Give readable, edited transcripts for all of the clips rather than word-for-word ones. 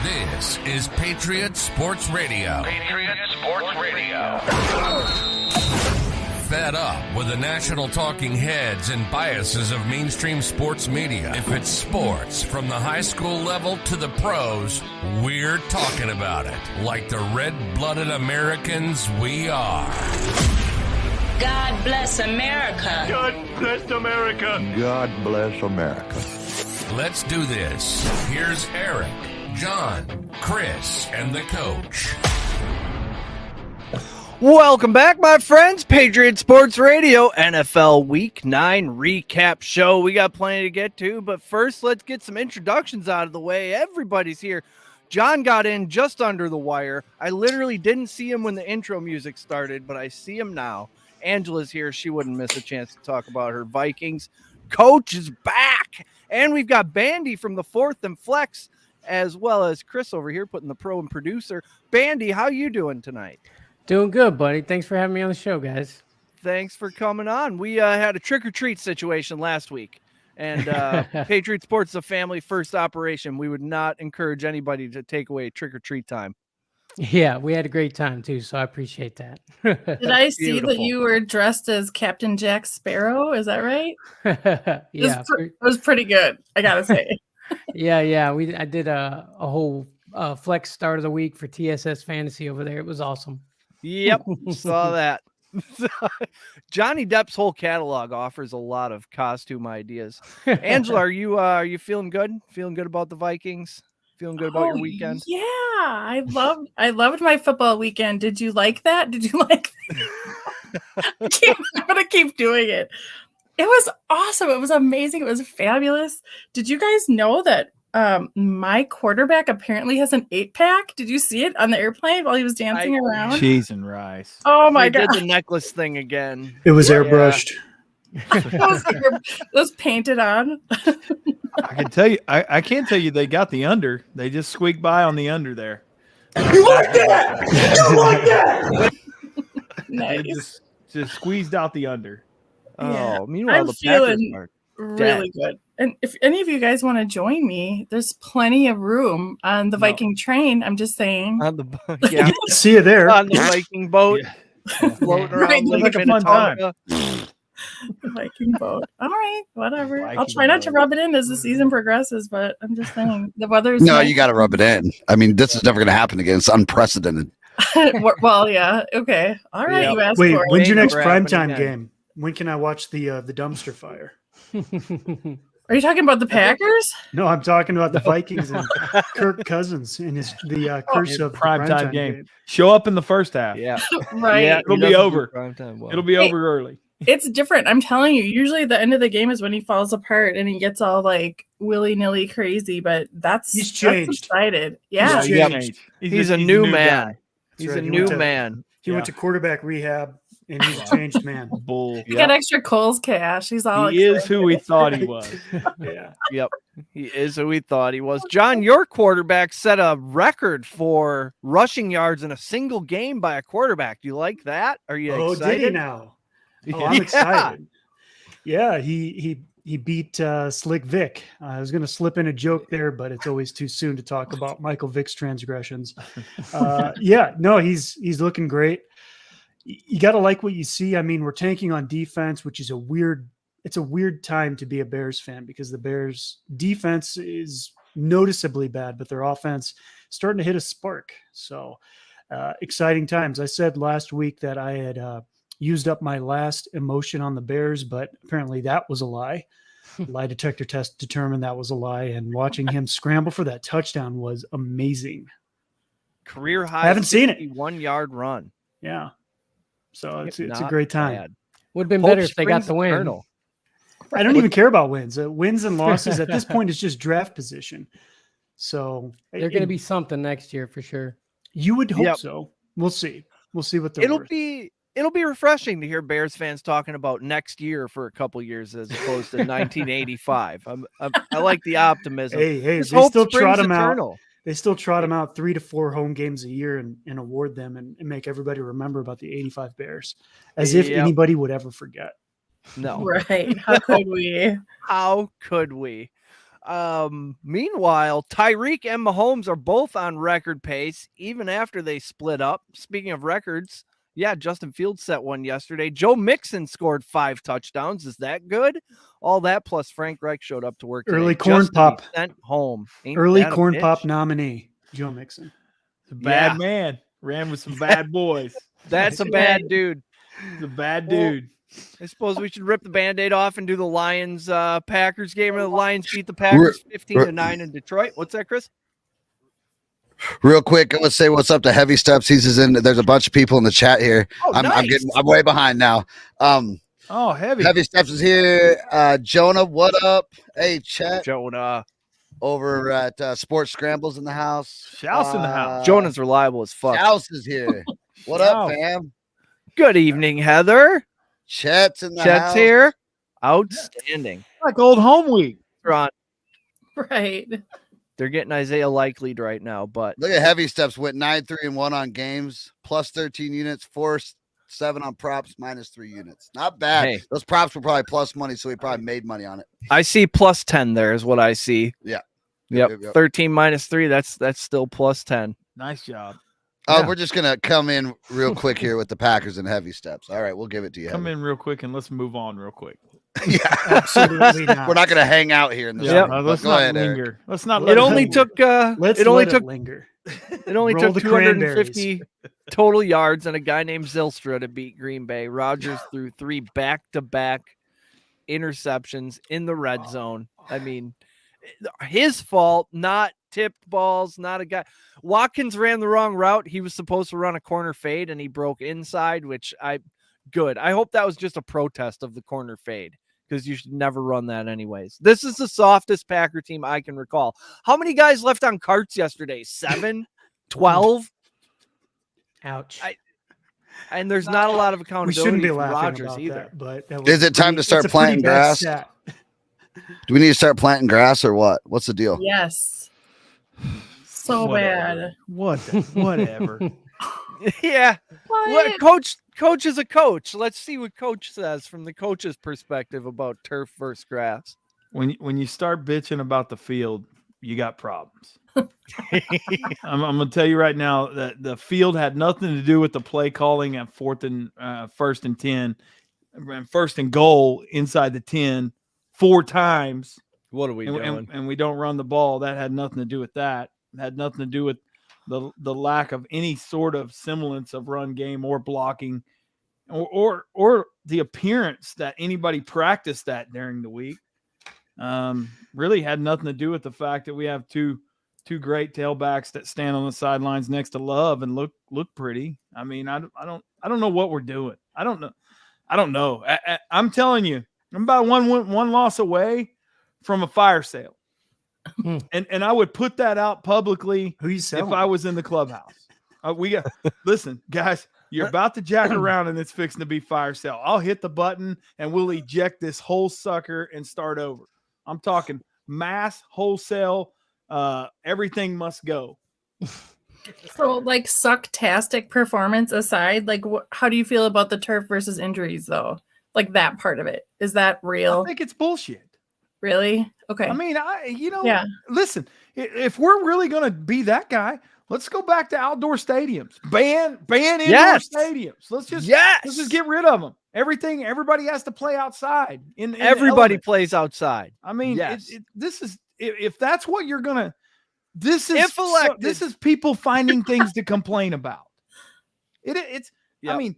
This is Patriot Sports Radio. Patriot Sports Radio. Fed up with the national talking heads and biases of mainstream sports media. If it's sports, from the high school level to the pros, we're talking about it. Like the red-blooded Americans we are. God bless America. God bless America. God bless America. Let's do this. Here's Eric, John, Chris, and the coach. Welcome back, my friends. Patriot Sports Radio, NFL Week 9 recap show. We got plenty to get to, but first, let's get some introductions out of the way. Everybody's here. John got in just under the wire. I literally didn't see him when the intro music started, but I see him now. Angela's here. She wouldn't miss a chance to talk about her Vikings. Coach is back, and we've got Bandy from the Fourth and Flex, as well as Chris over here putting the pro and producer. Bandy, how you doing tonight? Doing good, buddy. Thanks for having me on the show, guys. Thanks for coming on. We had a trick-or-treat situation last week, and Patriot Sports is a family-first operation. We would not encourage anybody to take away trick-or-treat time. Yeah, we had a great time, too, so I appreciate that. Did I see Beautiful. that you were dressed as Captain Jack Sparrow? Is that right? Yeah, It was pretty good, I gotta say. yeah. I did a whole flex start of the week for TSS Fantasy over there. It was awesome. Yep, saw that. Johnny Depp's whole catalog offers a lot of costume ideas. Angela, are you feeling good? Feeling good about the Vikings? Feeling good about your weekend? Yeah, I loved my football weekend. Did you like that? Did you like that? I'm gonna keep doing it. It was awesome. It was amazing. It was fabulous. Did you guys know that my quarterback apparently has an 8-pack? Did you see it on the airplane while he was dancing around? Cheese and rice. Oh my They god! did the necklace thing again. It was airbrushed. It was painted on. I can tell you, I can't tell you they got the under. They just squeaked by on the under there. You like that? You like that? They Nice. just squeezed out the under. Oh, meanwhile, I'm the Packers feeling are really good. And if any of you guys want to join me, there's plenty of room on the Viking train. I'm just saying. on the See you there. on the Viking boat. Yeah. Floating Right, around like Lake a fun Minnetonka. The Viking boat. All right, whatever. I'll Viking try not to boat. rub it in as the season progresses, but I'm just saying the weather's No, nice. you got to rub it in. I mean, this is never going to happen again. It's unprecedented. Well, yeah. Okay. All right. Yeah. You asked Wait, for it. when's your next Never happened primetime again. game? When can I watch the dumpster fire? Are you talking about the Packers? No, I'm talking about the Vikings and Kirk Cousins and the curse of the Primetime game. Show up in the first half. Yeah, Right. yeah, It'll he be doesn't do over. primetime well. It'll be over early. It's different. I'm telling you. Usually, the end of the game is when he falls apart and he gets all like willy nilly crazy. But He's changed. Excited. Yeah. He's Yeah. changed. He's a new man. guy. He's right, a he new went to- man. He went to quarterback rehab and he's a changed man. Bull. He got extra Coles cash. He's all He is excited. who we thought he was. Yeah. Yep, he is who we thought he was. John, your quarterback set a record for rushing yards in a single game by a quarterback. Do you like that? Are you Oh, excited? did he now? Oh, Yeah. I'm excited. Yeah, he beat Slick Vic. I was going to slip in a joke there, but it's always too soon to talk about Michael Vick's transgressions. Yeah, no, he's looking great. You got to like what you see. I mean, we're tanking on defense, which is a weird time to be a Bears fan because the Bears defense is noticeably bad, but their offense starting to hit a spark. So exciting times. I said last week that I had used up my last emotion on the Bears, but apparently that was a lie. Lie detector test determined that was a lie. And watching him scramble for that touchdown was amazing. Career high. I haven't seen it. 1-yard run. Yeah. So it's a Not great time. bad. Would have been Hope better if they got springs the win. eternal. I don't even care about wins. Wins and losses at this point is just draft position. So They're going to be something next year for sure. You would hope Yep. so. We'll see. We'll see what they're It'll worth. be refreshing to hear Bears fans talking about next year for a couple years as opposed to 1985. I like the optimism. Hey, Just they hope still trot springs them out. eternal. They still trot them out 3 to 4 home games a year and award them and make everybody remember about the 85 Bears as if Yep. anybody would ever forget. No. Right. How could we? How could we? Meanwhile, Tyreek and Mahomes are both on record pace, even after they split up. Speaking of records, yeah, Justin Fields set one yesterday. Joe Mixon scored 5 touchdowns. Is that good? All that plus Frank Reich showed up to work today. Early corn just to be pop. sent home. Ain't Early that a corn bitch? pop nominee, Joe Mixon. A bad Yeah. man. Ran with some bad boys. That's a bad dude. He's a bad Well, dude. I suppose we should rip the Band-Aid off and do the Lions Packers game. The Lions beat the Packers 15-9 in Detroit. What's that, Chris? Real quick, I'm gonna say what's up to Heavy Steps. He's in. There's a bunch of people in the chat here. Oh, nice. I'm way behind now. Oh, heavy. Heavy Steps is here. Jonah, what up? Hey, chat. Jonah. Over at Sports Scrambles in the house. Shouse in the house. Jonah's reliable as fuck. Shouse is here. What up, Shouse. fam? Good evening, Heather. Chet's in the Chet's house. here. Outstanding. Like old home week. Ron, Right. they're getting Isaiah Likely right now, but Look at Heavy Steps. Went 9-3-1 on games, plus 13 units, 4-7 on props, minus 3 units. Not bad. Hey. Those props were probably plus money, so he probably made money on it. I see plus 10 there is what I see. Yeah. Yep. Yep. 13 minus 3, that's still plus 10. Nice job. Yeah. We're just gonna come in real quick here with the Packers and Heavy Steps. All right, we'll give it to you. Come Heavy. in real quick and let's move on real quick. Yeah, Absolutely not. We're not gonna hang out here in the Yep. sun. Let's Go not ahead, Eric. linger. Let's not. It let only linger. took Let's it only let took it linger. it only Roll took the 250 total yards and a guy named Zylstra to beat Green Bay. Rodgers threw 3 back-to-back interceptions in the red zone. I mean, his fault, not tipped balls, not a guy. Watkins ran the wrong route. He was supposed to run a corner fade and he broke inside, which I hope that was just a protest of the corner fade because you should never run that anyways. This is the softest Packer team I can recall. How many guys left on carts yesterday? 7, 12? Ouch. And there's not a lot of We accountability shouldn't be for laughing Rodgers about either. that, but that was Is it time to start that's a pretty planting bad grass? stat. Do we need to start planting grass or what? What's the deal? Yes. So bad. Whatever. Yeah. What? Coach is a coach. Let's see what coach says from the coach's perspective about turf versus grass. When you start bitching about the field, you got problems. I'm gonna tell you right now that the field had nothing to do with the play calling at first and 10, and first and goal inside the 10 4 times. What are we doing? And we don't run the ball. That had nothing to do with that. It had nothing to do with the lack of any sort of semblance of run game or blocking or the appearance that anybody practiced that during the week. Really had nothing to do with the fact that we have two great tailbacks that stand on the sidelines next to Love and look pretty. I mean, I don't know what we're doing. I don't know. I'm telling you, I'm about one loss away from a fire sale. And I would put that out publicly if I was in the clubhouse. Listen, guys, you're about to jack around and it's fixing to be fire sale. I'll hit the button and we'll eject this whole sucker and start over. I'm talking mass wholesale. Everything must go. So, like, sucktastic performance aside, like, how do you feel about the turf versus injuries, though? Like, that part of it. Is that real? I think it's bullshit. Really? Okay. I mean, Yeah. Listen, if we're really going to be that guy, let's go back to outdoor stadiums. Ban indoor stadiums. Let's just get rid of them. Everybody has to play outside. Everybody plays outside. I mean, yes. This is if that's what you're gonna. This is If elected. this is people finding things to complain about. It's. Yep. I mean,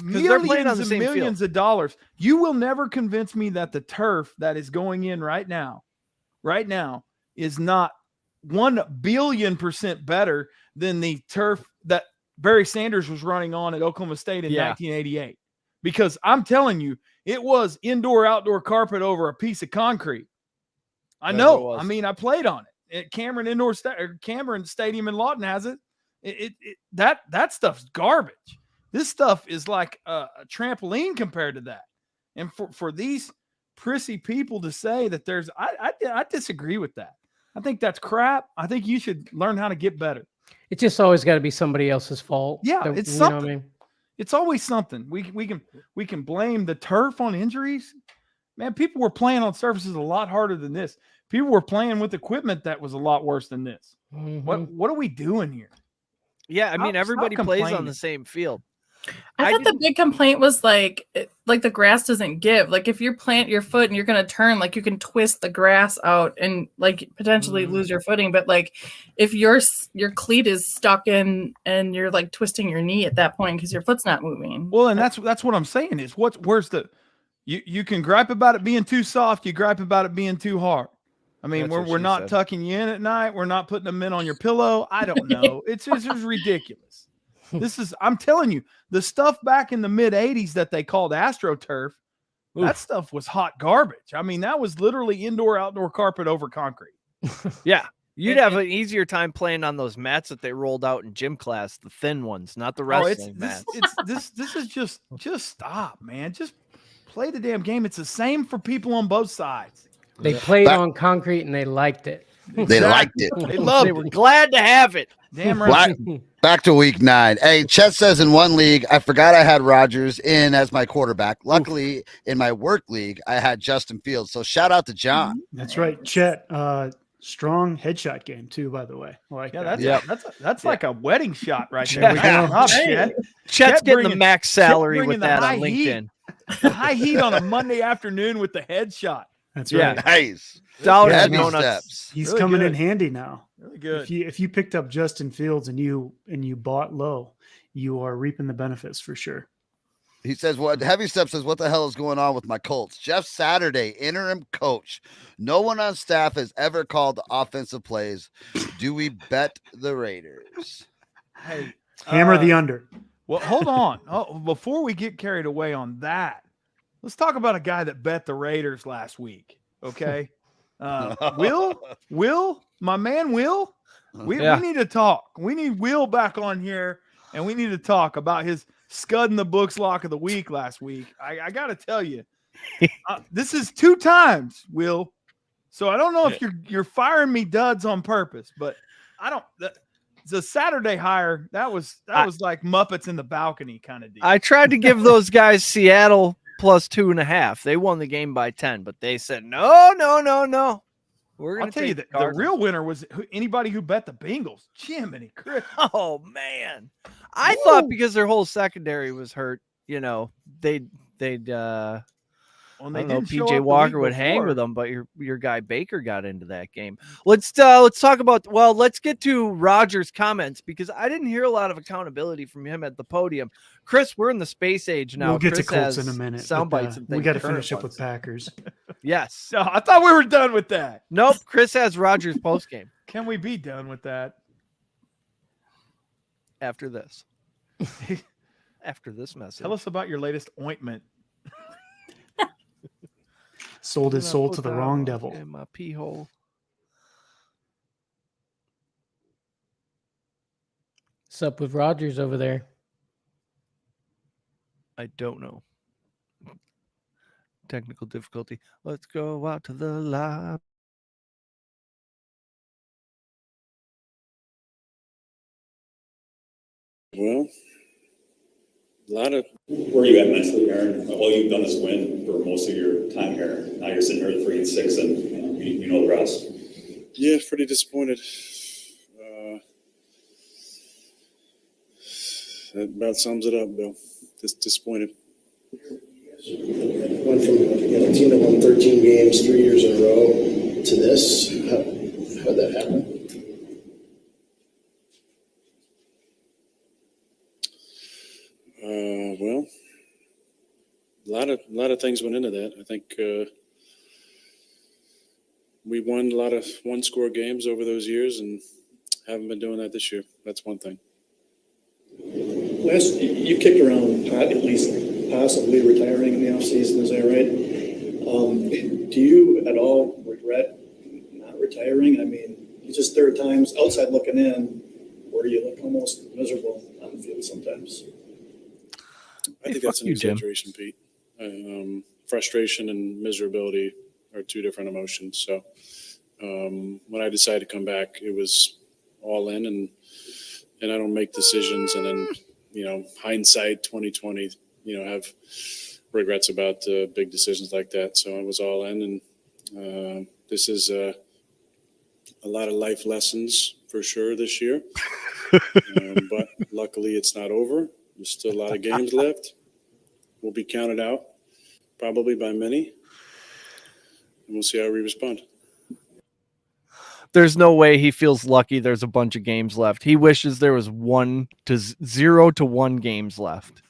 they're playing on millions the and same millions of dollars. You will never convince me that the turf that is going in right now, is not 1 billion% better than the turf that Barry Sanders was running on at Oklahoma State in 1988. Because I'm telling you, it was indoor-outdoor carpet over a piece of concrete. I know. I mean, I played on it. At Cameron Stadium in Lawton has it. That stuff's garbage. This stuff is like a trampoline compared to that. And for these prissy people to say that there's, I disagree with that. I think that's crap. I think you should learn how to get better. It's just always got to be somebody else's fault. Yeah, it's you something. know what I mean? It's always something. We can blame the turf on injuries. Man, people were playing on surfaces a lot harder than this. People were playing with equipment that was a lot worse than this. Mhm. What are we doing here? Yeah, I mean Stop everybody plays on complaining. the same field. I thought the big complaint was like the grass doesn't give. Like if you plant your foot and you're gonna turn, like you can twist the grass out and like potentially lose your footing. But like if your cleat is stuck in and you're like twisting your knee at that point because your foot's not moving. Well, and that's what I'm saying is where's the you can gripe about it being too soft, you gripe about it being too hard. I mean, we're not tucking you in at night, we're not putting them in on your pillow. I don't know. It's ridiculous. I'm telling you, the stuff back in the mid 80s that they called AstroTurf, that stuff was hot garbage. I mean, that was literally indoor outdoor carpet over concrete. Yeah. You'd have an easier time playing on those mats that they rolled out in gym class, the thin ones, not the wrestling mats. This is just stop, man. Just play the damn game. It's the same for people on both sides. They played on concrete and they liked it. They liked it. They loved it. They were glad to have it. Damn right. Back to week 9. Hey, Chet says in one league, I forgot I had Rodgers in as my quarterback. Luckily, in my work league, I had Justin Fields. So shout out to John. That's right. Chet, strong headshot game too, by the way. That's like a wedding shot right there. There we go. Chet's getting the max salary with that on LinkedIn. The high heat on a Monday afternoon with the headshot. That's right. Nice. Steps. He's really coming good. in handy now. Really good. If you picked up Justin Fields and you bought low, you are reaping the benefits for sure. He says, Heavy Step says, what the hell is going on with my Colts? Jeff Saturday, interim coach. No one on staff has ever called the offensive plays. Do we bet the Raiders? Hey, Hammer the under. Well, hold on. Before we get carried away on that, let's talk about a guy that bet the Raiders last week. Okay. Will, my man, Will, we need to talk. We need Will back on here, and we need to talk about his scud in the books lock of the week last week. I got to tell you, this is 2 times, Will. So I don't know if you're firing me duds on purpose, but I don't. The Saturday hire that was like Muppets in the balcony kind of deal. I tried to give those guys Seattle plus 2.5. They won the game by 10, but they said no. We're gonna tell you that the real winner was anybody who bet the Bengals. Jiminy Chris. Oh man, I thought because their whole secondary was hurt, they'd I don't know, PJ Walker would hang with them, but your guy Baker got into that game. Let's talk about. Well, let's get to Rodgers' comments because I didn't hear a lot of accountability from him at the podium. Chris, we're in the space age now. We'll get Chris to Colts in a minute. Sound bites and things. We got to finish up with Packers. Yes. No, I thought we were done with that. Nope. Chris has Rodgers post game. Can we be done with that after this? After this message. Tell us about your latest ointment. Sold his soul to the wrong devil. In my pee hole. What's up with Rodgers over there? I don't know. Technical difficulty. Let's go out to the lab. Well, a lot of where are you at mentally, Aaron? All you've done is win for most of your time here. Now you're sitting here at 3-6, and you know the rest. Yeah, pretty disappointed. That about sums it up, Bill. Just disappointed. Went from a team that won 13 games 3 years in a row to this. How'd that happen? Well, a lot of things went into that. I think we won a lot of one-score games over those years, and haven't been doing that this year. That's one thing. Last, you kicked around at least possibly retiring in the offseason, is that right? Do you at all regret not retiring? I mean, it's just there are times outside looking in where you look almost miserable on the field sometimes. I think that's an exaggeration, Pete. Frustration and miserability are 2 different emotions. So when I decided to come back, it was all in, and I don't make decisions and then, hindsight 2020, have regrets about big decisions like that. So I was all in, and this is a lot of life lessons for sure this year. But luckily it's not over. There's still a lot of games left. We'll be counted out probably by many. And we'll see how we respond. There's no way he feels lucky there's a bunch of games left. He wishes there was 0 to 1 games left.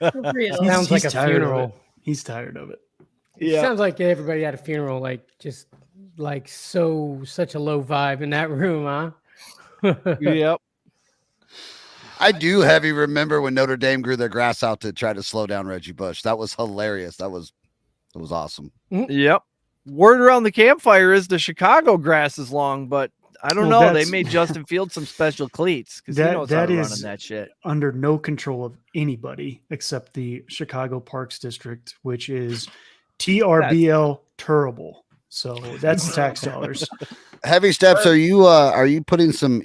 Sounds like a funeral. He's tired of it. Yeah. Sounds like everybody at a funeral, like just like such a low vibe in that room, huh? Yep. I do heavy remember when Notre Dame grew their grass out to try to slow down Reggie Bush. That was hilarious. It was awesome. Yep. Word around the campfire is the Chicago grass is long, but I don't know. They made Justin Fields some special cleats because he knows how to run on that shit. Under no control of anybody except the Chicago Parks District, which is TRBL terrible. So that's tax dollars. Heavy Steps. Are you putting some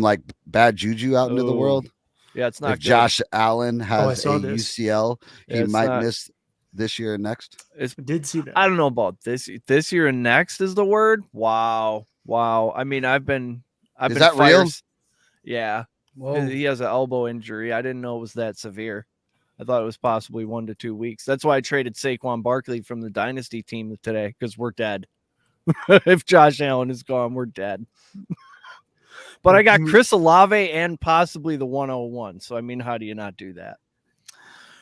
like bad juju out into the world? Yeah, it's not. If Josh Allen has a UCL, he might miss this year and next. I did see that. I don't know about this year and next is the word. Wow. I mean, I've been is that real? Yeah. Whoa. He has an elbow injury. I didn't know it was that severe. I thought it was possibly 1 to 2 weeks. That's why I traded Saquon Barkley from the dynasty team today, because we're dead. If Josh Allen is gone, we're dead. But I got Chris Olave and possibly the 101. So I mean, how do you not do that?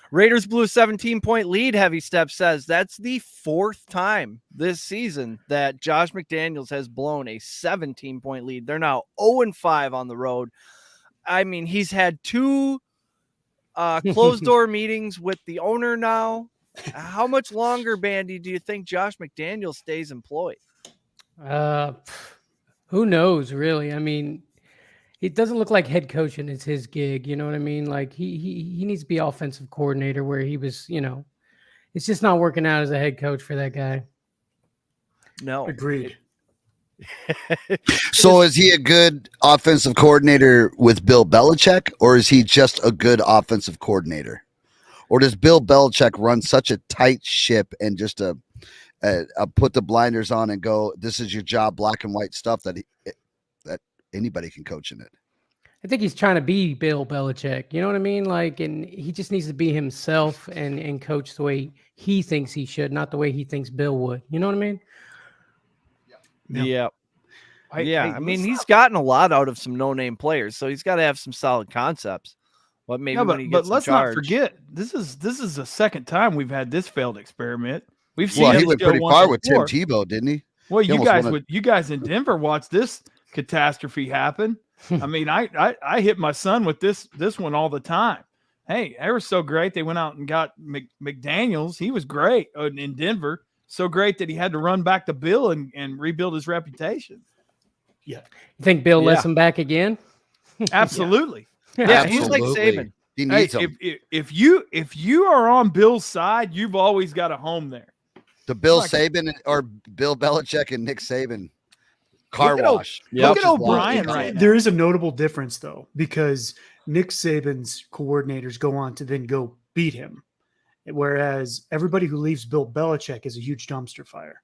Raiders blew a 17-point lead. Heavy Step says that's the 4th time this season that Josh McDaniels has blown a 17-point lead. They're now 0-5 on the road. I mean, he's had 2 closed door meetings with the owner now. How much longer, Bandy, do you think Josh McDaniels stays employed? Who knows, really? I mean, it doesn't look like head coaching is his gig. You know what I mean? Like he needs to be offensive coordinator where he was, it's just not working out as a head coach for that guy. No. Agreed. So is he a good offensive coordinator with Bill Belichick, or is he just a good offensive coordinator? Or does Bill Belichick run such a tight ship and just put the blinders on and go, this is your job, black and white stuff that anybody can coach in it? I think he's trying to be Bill Belichick. You know what I mean? Like, and he just needs to be himself and coach the way he thinks he should, not the way he thinks Bill would. You know what I mean? Yeah. I mean, he's gotten a lot out of some no-name players, so he's got to have some solid concepts. But maybe when he gets let's not forget this is the second time we've had this failed experiment. We've seen he went pretty far with Tim Tebow, didn't he? Well, you guys in Denver watched this catastrophe happen. I mean, I hit my son with this one all the time. Hey, they were so great. They went out and got McDaniels. He was great in Denver. So great that he had to run back to Bill and rebuild his reputation. Yeah. You think Bill lets him back again? Absolutely. Yeah, he's like Saban. He needs him. If you are on Bill's side, you've always got a home there. The Bill Saban or Bill Belichick and Nick Saban car wash. Look at O'Brien right now. There is a notable difference, though, because Nick Saban's coordinators go on to then go beat him, whereas everybody who leaves Bill Belichick is a huge dumpster fire.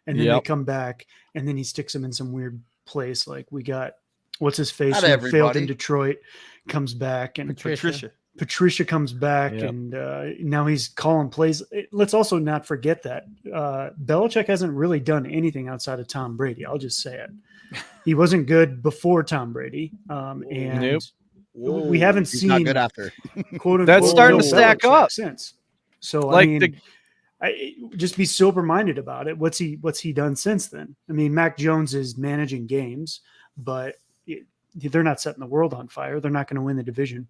And then they come back, and then he sticks them in some weird place. Like we got, what's his face? Who failed in Detroit, comes back, and Patricia comes back, and now he's calling plays. Let's also not forget that Belichick hasn't really done anything outside of Tom Brady. I'll just say it. He wasn't good before Tom Brady, and we haven't seen not good after. Quote unquote, that's starting to stack up since. So like I mean, just be sober minded about it. What's he done since then? I mean, Mac Jones is managing games, but they're not setting the world on fire. They're not going to win the division.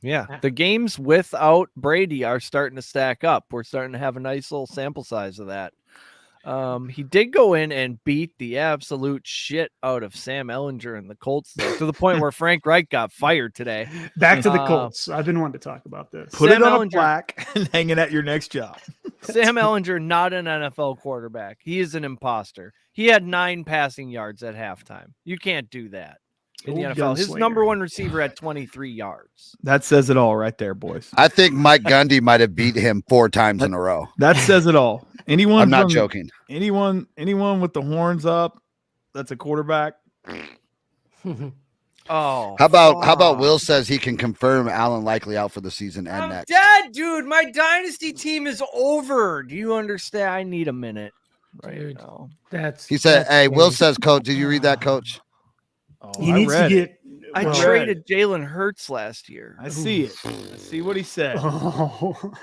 Yeah, the games without Brady are starting to stack up. We're starting to have a nice little sample size of that. He did go in and beat the absolute shit out of Sam Ehlinger and the Colts, though, to the point where Frank Reich got fired today. Back to the Colts. I've been wanting to talk about this. Put it on a plaque and hang it at your next job. Sam Ehlinger, not an NFL quarterback. He is an imposter. He had 9 passing yards at halftime. You can't do that. in the Old NFL. His gunslinger. number one receiver had 23 yards. That says it all right there, boys. I think Mike Gundy might have beat him 4 times in a row. That says it all. Anyone I'm not joking. Anyone with the horns up, that's a quarterback. Oh, How about Will says he can confirm Allen likely out for the season and I'm next. dead, dude. My dynasty team is over. Do you understand? I need a minute right Dude, now. He said, "Hey, Will scary. says, Coach, did you read that, Coach? He needs to get. I well, traded Jalen Hurts last year. I see it. I see what he said. Oh.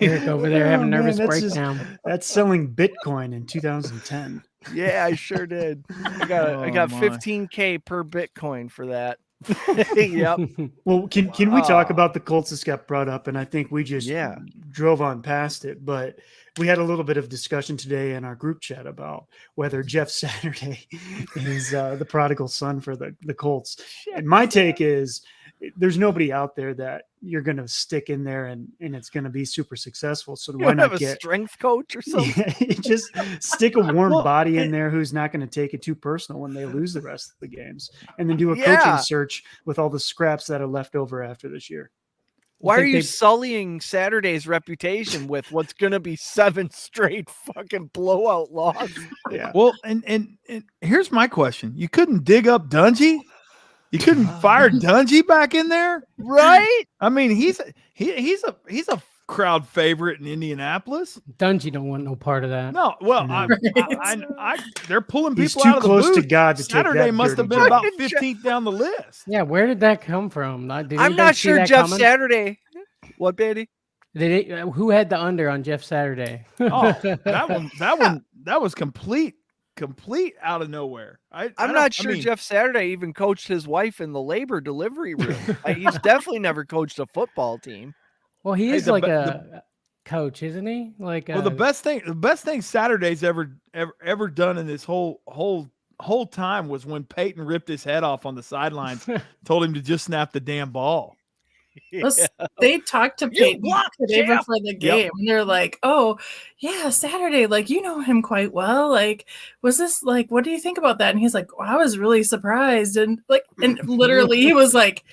Eric over there having a Oh, man, nervous that's just- breakdown. That's selling Bitcoin in 2010. Yeah, I sure did. I got my. 15K per Bitcoin for that. Yep. Well, can we talk Oh. about the Colts that got brought up? And I think we just drove on past it, but we had a little bit of discussion today in our group chat about whether Jeff Saturday is the prodigal son for the Colts. And my take is there's nobody out there that you're going to stick in there and it's going to be super successful. So You why don't not have a get strength coach or something? Yeah, just stick a warm body in there who's not going to take it too personal when they lose the rest of the games, and then do a coaching search with all the scraps that are left over after this year. Why are you sullying Saturday's reputation with what's going to be 7 straight fucking blowout losses? Yeah. Well, and here's my question: you couldn't dig up Dungy? You couldn't fire Dungy back in there, right? I mean, he's a crowd favorite in Indianapolis. Dungy don't want no part of that. No, well, they're pulling people He's too out of the close to booth. God to take Saturday that must have dirty been job. about 15th down the list. Yeah, where did that come from? Did I'm anybody not see sure that Jeff coming? Saturday. What, Betty? Who had the under on Jeff Saturday? Oh, that was complete out of nowhere. I'm not sure Jeff Saturday even coached his wife in the labor delivery room. He's definitely never coached a football team. Well, he is like a coach, isn't he? Like, well, the best thing Saturday's ever done in this whole time was when Peyton ripped his head off on the sidelines, told him to just snap the damn ball. They talked to Peyton today Jeff. before the game, and they're like, "Oh, yeah, Saturday. Like, you know him quite well. Like, was this like? What do you think about that?" And he's like, well, "I was really surprised." And literally, he was like,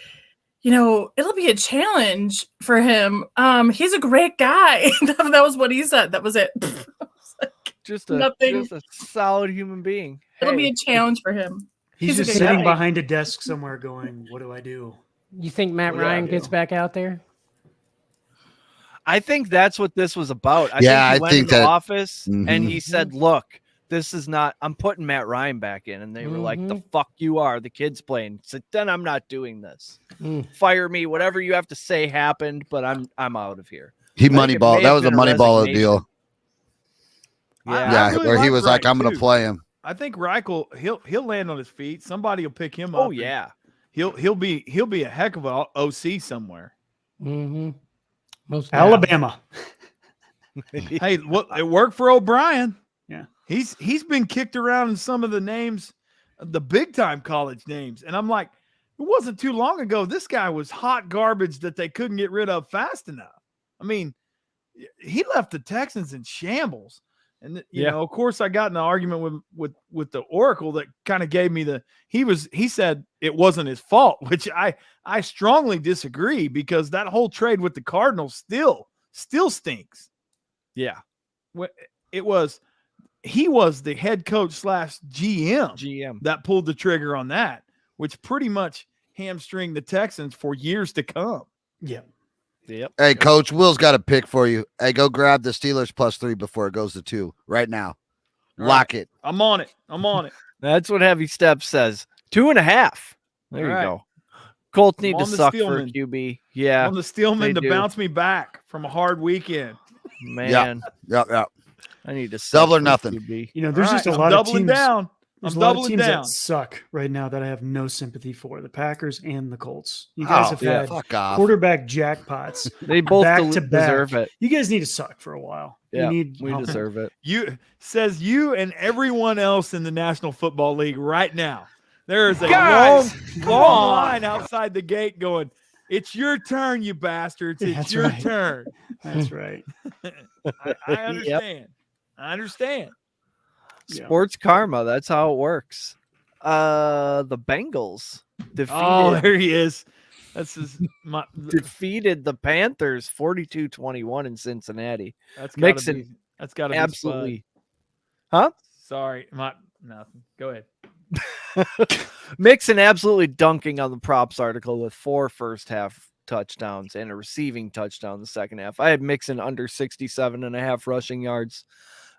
"You know, it'll be a challenge for him. He's a great guy." That was what he said. That was it. Just nothing. Just a solid human being. It'll be a challenge for him. He's a just good sitting guy. behind a desk somewhere going, "What do I do?" You think Matt Ryan gets back out there? I think that's what this was about. I Yeah, think he I went think in the that- office and he said, "Look, this is not. I'm putting Matt Ryan back in," and they were like, "The fuck you are. The kid's playing." So then I'm not doing this. Fire me. Whatever you have to say happened, but I'm out of here. He I think it moneyball. may That have was a been moneyball resignation. deal. Yeah, Yeah, really where he like was like, Reich, "I'm going to too. play him." I think Reich he'll land on his feet. Somebody will pick him up. Oh yeah. He'll be a heck of a OC somewhere. Mm-hmm. Most Alabama. Hey, it worked for O'Brien. Yeah, he's been kicked around in some of the names, the big time college names, and I'm like, it wasn't too long ago. This guy was hot garbage that they couldn't get rid of fast enough. I mean, he left the Texans in shambles. And you know, of course, I got in an argument with the Oracle that kind of gave me he said it wasn't his fault, which I strongly disagree, because that whole trade with the Cardinals still stinks. Yeah. He was the head coach / GM that pulled the trigger on that, which pretty much hamstringed the Texans for years to come. Yeah. Yep. Hey, Coach, Will's got a pick for you. Hey, go grab the Steelers +3 before it goes to 2 right now. Lock it. I'm on it. That's what Heavy Steps says. 2.5. There you go. Colts need to suck for a QB. Yeah. On the Steelman to bounce me back from a hard weekend. Man. Yep. I need to suck double or for nothing. QB. You know, there's just a lot of teams. Down. There's a lot of teams that suck right now that I have no sympathy for. The Packers and the Colts. You guys have had quarterback jackpots. They both back to back. deserve it. You guys need to suck for a while. Yeah, we deserve it. You and everyone else in the National Football League right now. There is a long line outside the gate going, "It's your turn, you bastards. It's your turn." That's right. I understand. I understand. Sports karma. That's how it works. The Bengals Oh, there he is. That's defeated the Panthers 42-21 in Cincinnati. That's Mixon. That's got to be absolutely. Spud. Huh? Sorry, nothing. Go ahead. Mixon absolutely dunking on the props article with 4 first half touchdowns and a receiving touchdown in the second half. I had Mixon under 67.5 rushing yards.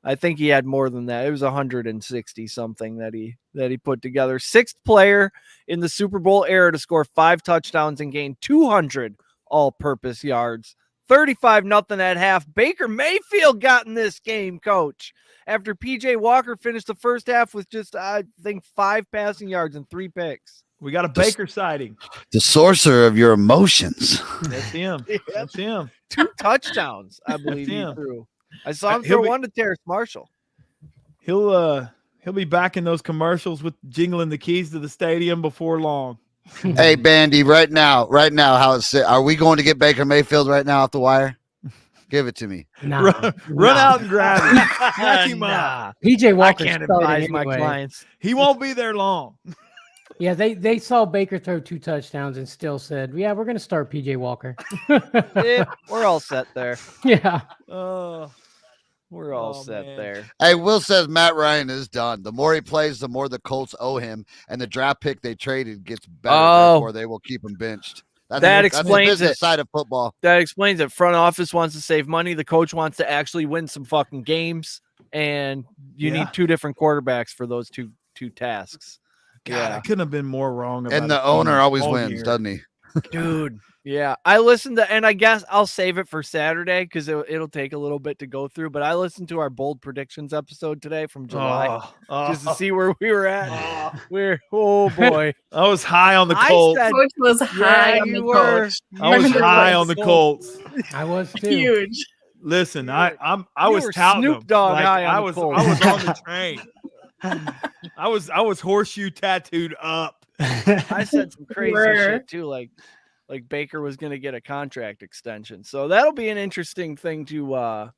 I think he had more than that. It was 160 something that he put together. 6th player in the Super Bowl era to score 5 touchdowns and gain 200 all-purpose yards. 35-0 at half. Baker Mayfield got in this game, coach. After PJ Walker finished the first half with just, I think, 5 passing yards and 3 picks. We got a Baker sighting. The sorcerer of your emotions. That's him. That's him. 2 touchdowns, I believe he threw. I saw him throw one to Terrace Marshall. He'll be back in those commercials with jingling the keys to the stadium before long. Hey, Bandy, right now, are we going to get Baker Mayfield right now off the wire? Give it to me. Nah, run out and grab him. Catch him up. PJ Walker. I can't advise my clients. He won't be there long. Yeah, they saw Baker throw 2 touchdowns and still said, "Yeah, we're going to start PJ Walker." We're all set there. Yeah. We're all set there. Hey, Will says Matt Ryan is done. The more he plays, the more the Colts owe him, and the draft pick they traded gets better. Therefore, they will keep him benched. That explains the business it. side of football. That explains it. Front office wants to save money. The coach wants to actually win some fucking games, and you need 2 different quarterbacks for those two tasks. God, I couldn't have been more wrong. And the owner always wins, doesn't he? Dude, yeah. I listened to, and I guess I'll save it for Saturday because it'll take a little bit to go through, but I listened to our bold predictions episode today from July just to see where we were at. Oh boy. I was high on the Colts. Coach was high on the Colts. I was high on the Colts. I was too. Huge. Listen, I was touting them. Snoop Dogg Like, high on I the was Colts. I was on the train. I was horseshoe tattooed up. I said some crazy shit too, like Baker was going to get a contract extension. So that'll be an interesting thing to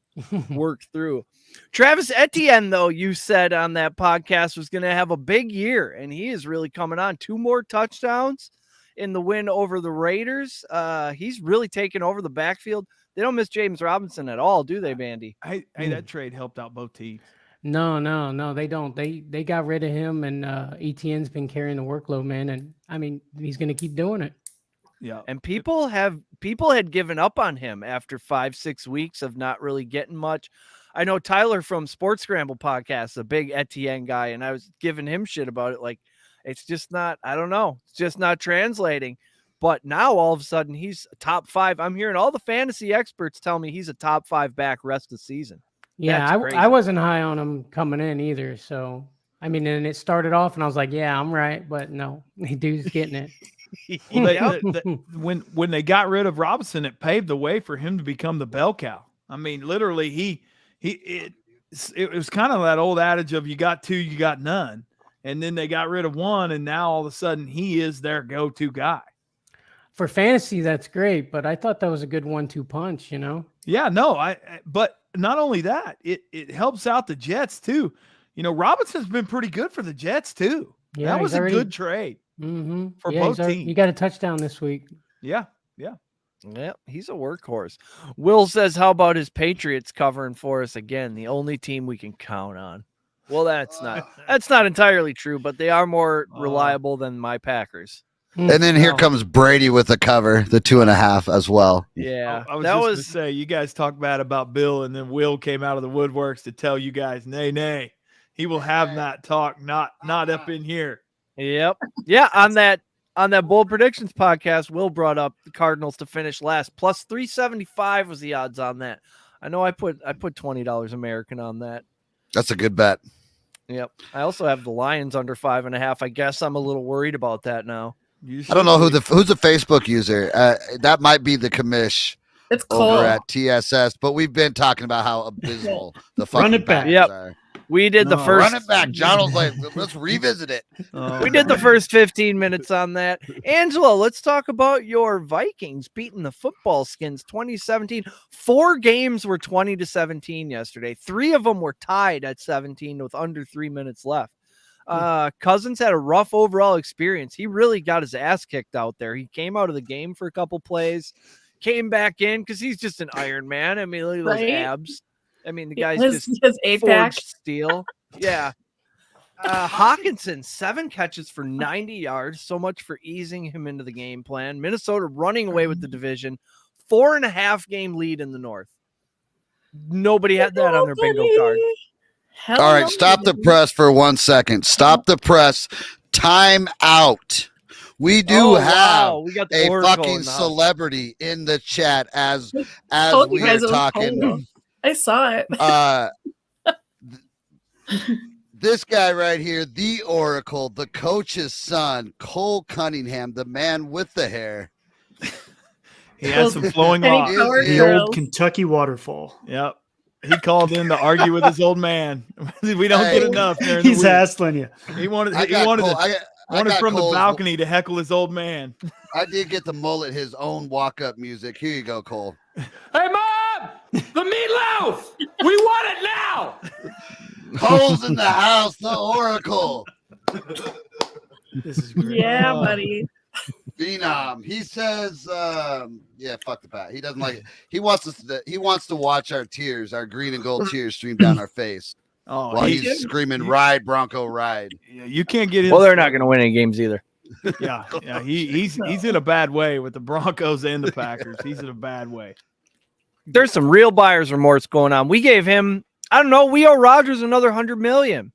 work through. Travis Etienne, though, you said on that podcast was going to have a big year, and he is really coming on. 2 more touchdowns in the win over the Raiders. He's really taken over the backfield. They don't miss James Robinson at all, do they, Bandy? Hey, that trade helped out both teams. No, they don't. They got rid of him, and Etienne's been carrying the workload, man. And I mean, he's going to keep doing it. Yeah. And people had given up on him after 5-6 weeks of not really getting much. I know Tyler from Sports Scramble podcast, a big Etienne guy, and I was giving him shit about it. Like, it's just not, I don't know. It's just not translating. But now all of a sudden he's a top 5. I'm hearing all the fantasy experts tell me he's a top 5 back rest of the season. Yeah, I wasn't high on him coming in either. So, I mean, and it started off and I was like, yeah, I'm right. But no, dude's getting it. Well, when they got rid of Robinson, it paved the way for him to become the bell cow. I mean, literally, it was kind of that old adage of you got 2, you got none, and then they got rid of 1, and now all of a sudden he is their go-to guy. For fantasy, that's great, but I thought that was a good 1-2 punch. Yeah, no, but not only that, it helps out the Jets too. Robinson's been pretty good for the Jets too. Yeah, that was a good trade. For both teams. You got a touchdown this week. Yeah. Yeah, he's a workhorse. Will says, how about his Patriots covering for us again? The only team we can count on. Well, that's not entirely true, but they are more reliable than my Packers. And then here comes Brady with the cover, the 2.5 as well. Yeah, I was just going to say, you guys talk bad about Bill, and then Will came out of the woodworks to tell you guys, nay, he will have that talk, not up in here. Yep. Yeah, on that Bold Predictions podcast, Will brought up the Cardinals to finish last. Plus 375 was the odds on that. I know I put $20 American on that. That's a good bet. Yep. I also have the Lions under 5.5. I guess I'm a little worried about that now. I don't know who's a Facebook user. That might be the commish. It's over at TSS, but we've been talking about how abysmal the fucking Packers are. We did the first. Run it back. John was like, let's revisit it. We did the first 15 minutes on that. Angela, let's talk about your Vikings beating the Football Skins 2017. 4 games were 20-17 yesterday. 3 of them were tied at 17 with under 3 minutes left. Cousins had a rough overall experience. He really got his ass kicked out there. He came out of the game for a couple plays, came back in because he's just an Iron Man. I mean, look at those abs. I mean, the guy's just his 8-pack. forged steel. Yeah. Hawkinson, 7 catches for 90 yards. So much for easing him into the game plan. Minnesota running away with the division. 4.5 game lead in the North. Nobody had that on their bingo card. All right, stop the press for 1 second. Stop the press. Time out. We do have we got a Oracle fucking in the house. celebrity in the chat as Told you we are guys it was talking. Polo. I saw it. This guy right here, the Oracle, the coach's son, Cole Cunningham, the man with the hair. He has some flowing Any locks. power The girls. old Kentucky waterfall. Yep. He called in to argue with his old man. We don't get enough there. He's hassling you. He wanted Cole's- from the balcony to heckle his old man. I did get the mullet his own walk-up music. Here you go, Cole. Hey, Mom! The meatloaf! We want it now! Cole's in the house, the Oracle. This is great. Yeah, buddy. Phenom. He says, yeah, fuck the bat. He doesn't like it. He wants to watch our tears, our green and gold tears stream down our face. Oh, while he's screaming, "Ride, Bronco, ride!" Yeah, you can't get him. Well, they're not going to win any games either. Yeah. He's in a bad way with the Broncos and the Packers. He's in a bad way. There's some real buyer's remorse going on. We gave him, I don't know, we owe Rodgers another $100 million.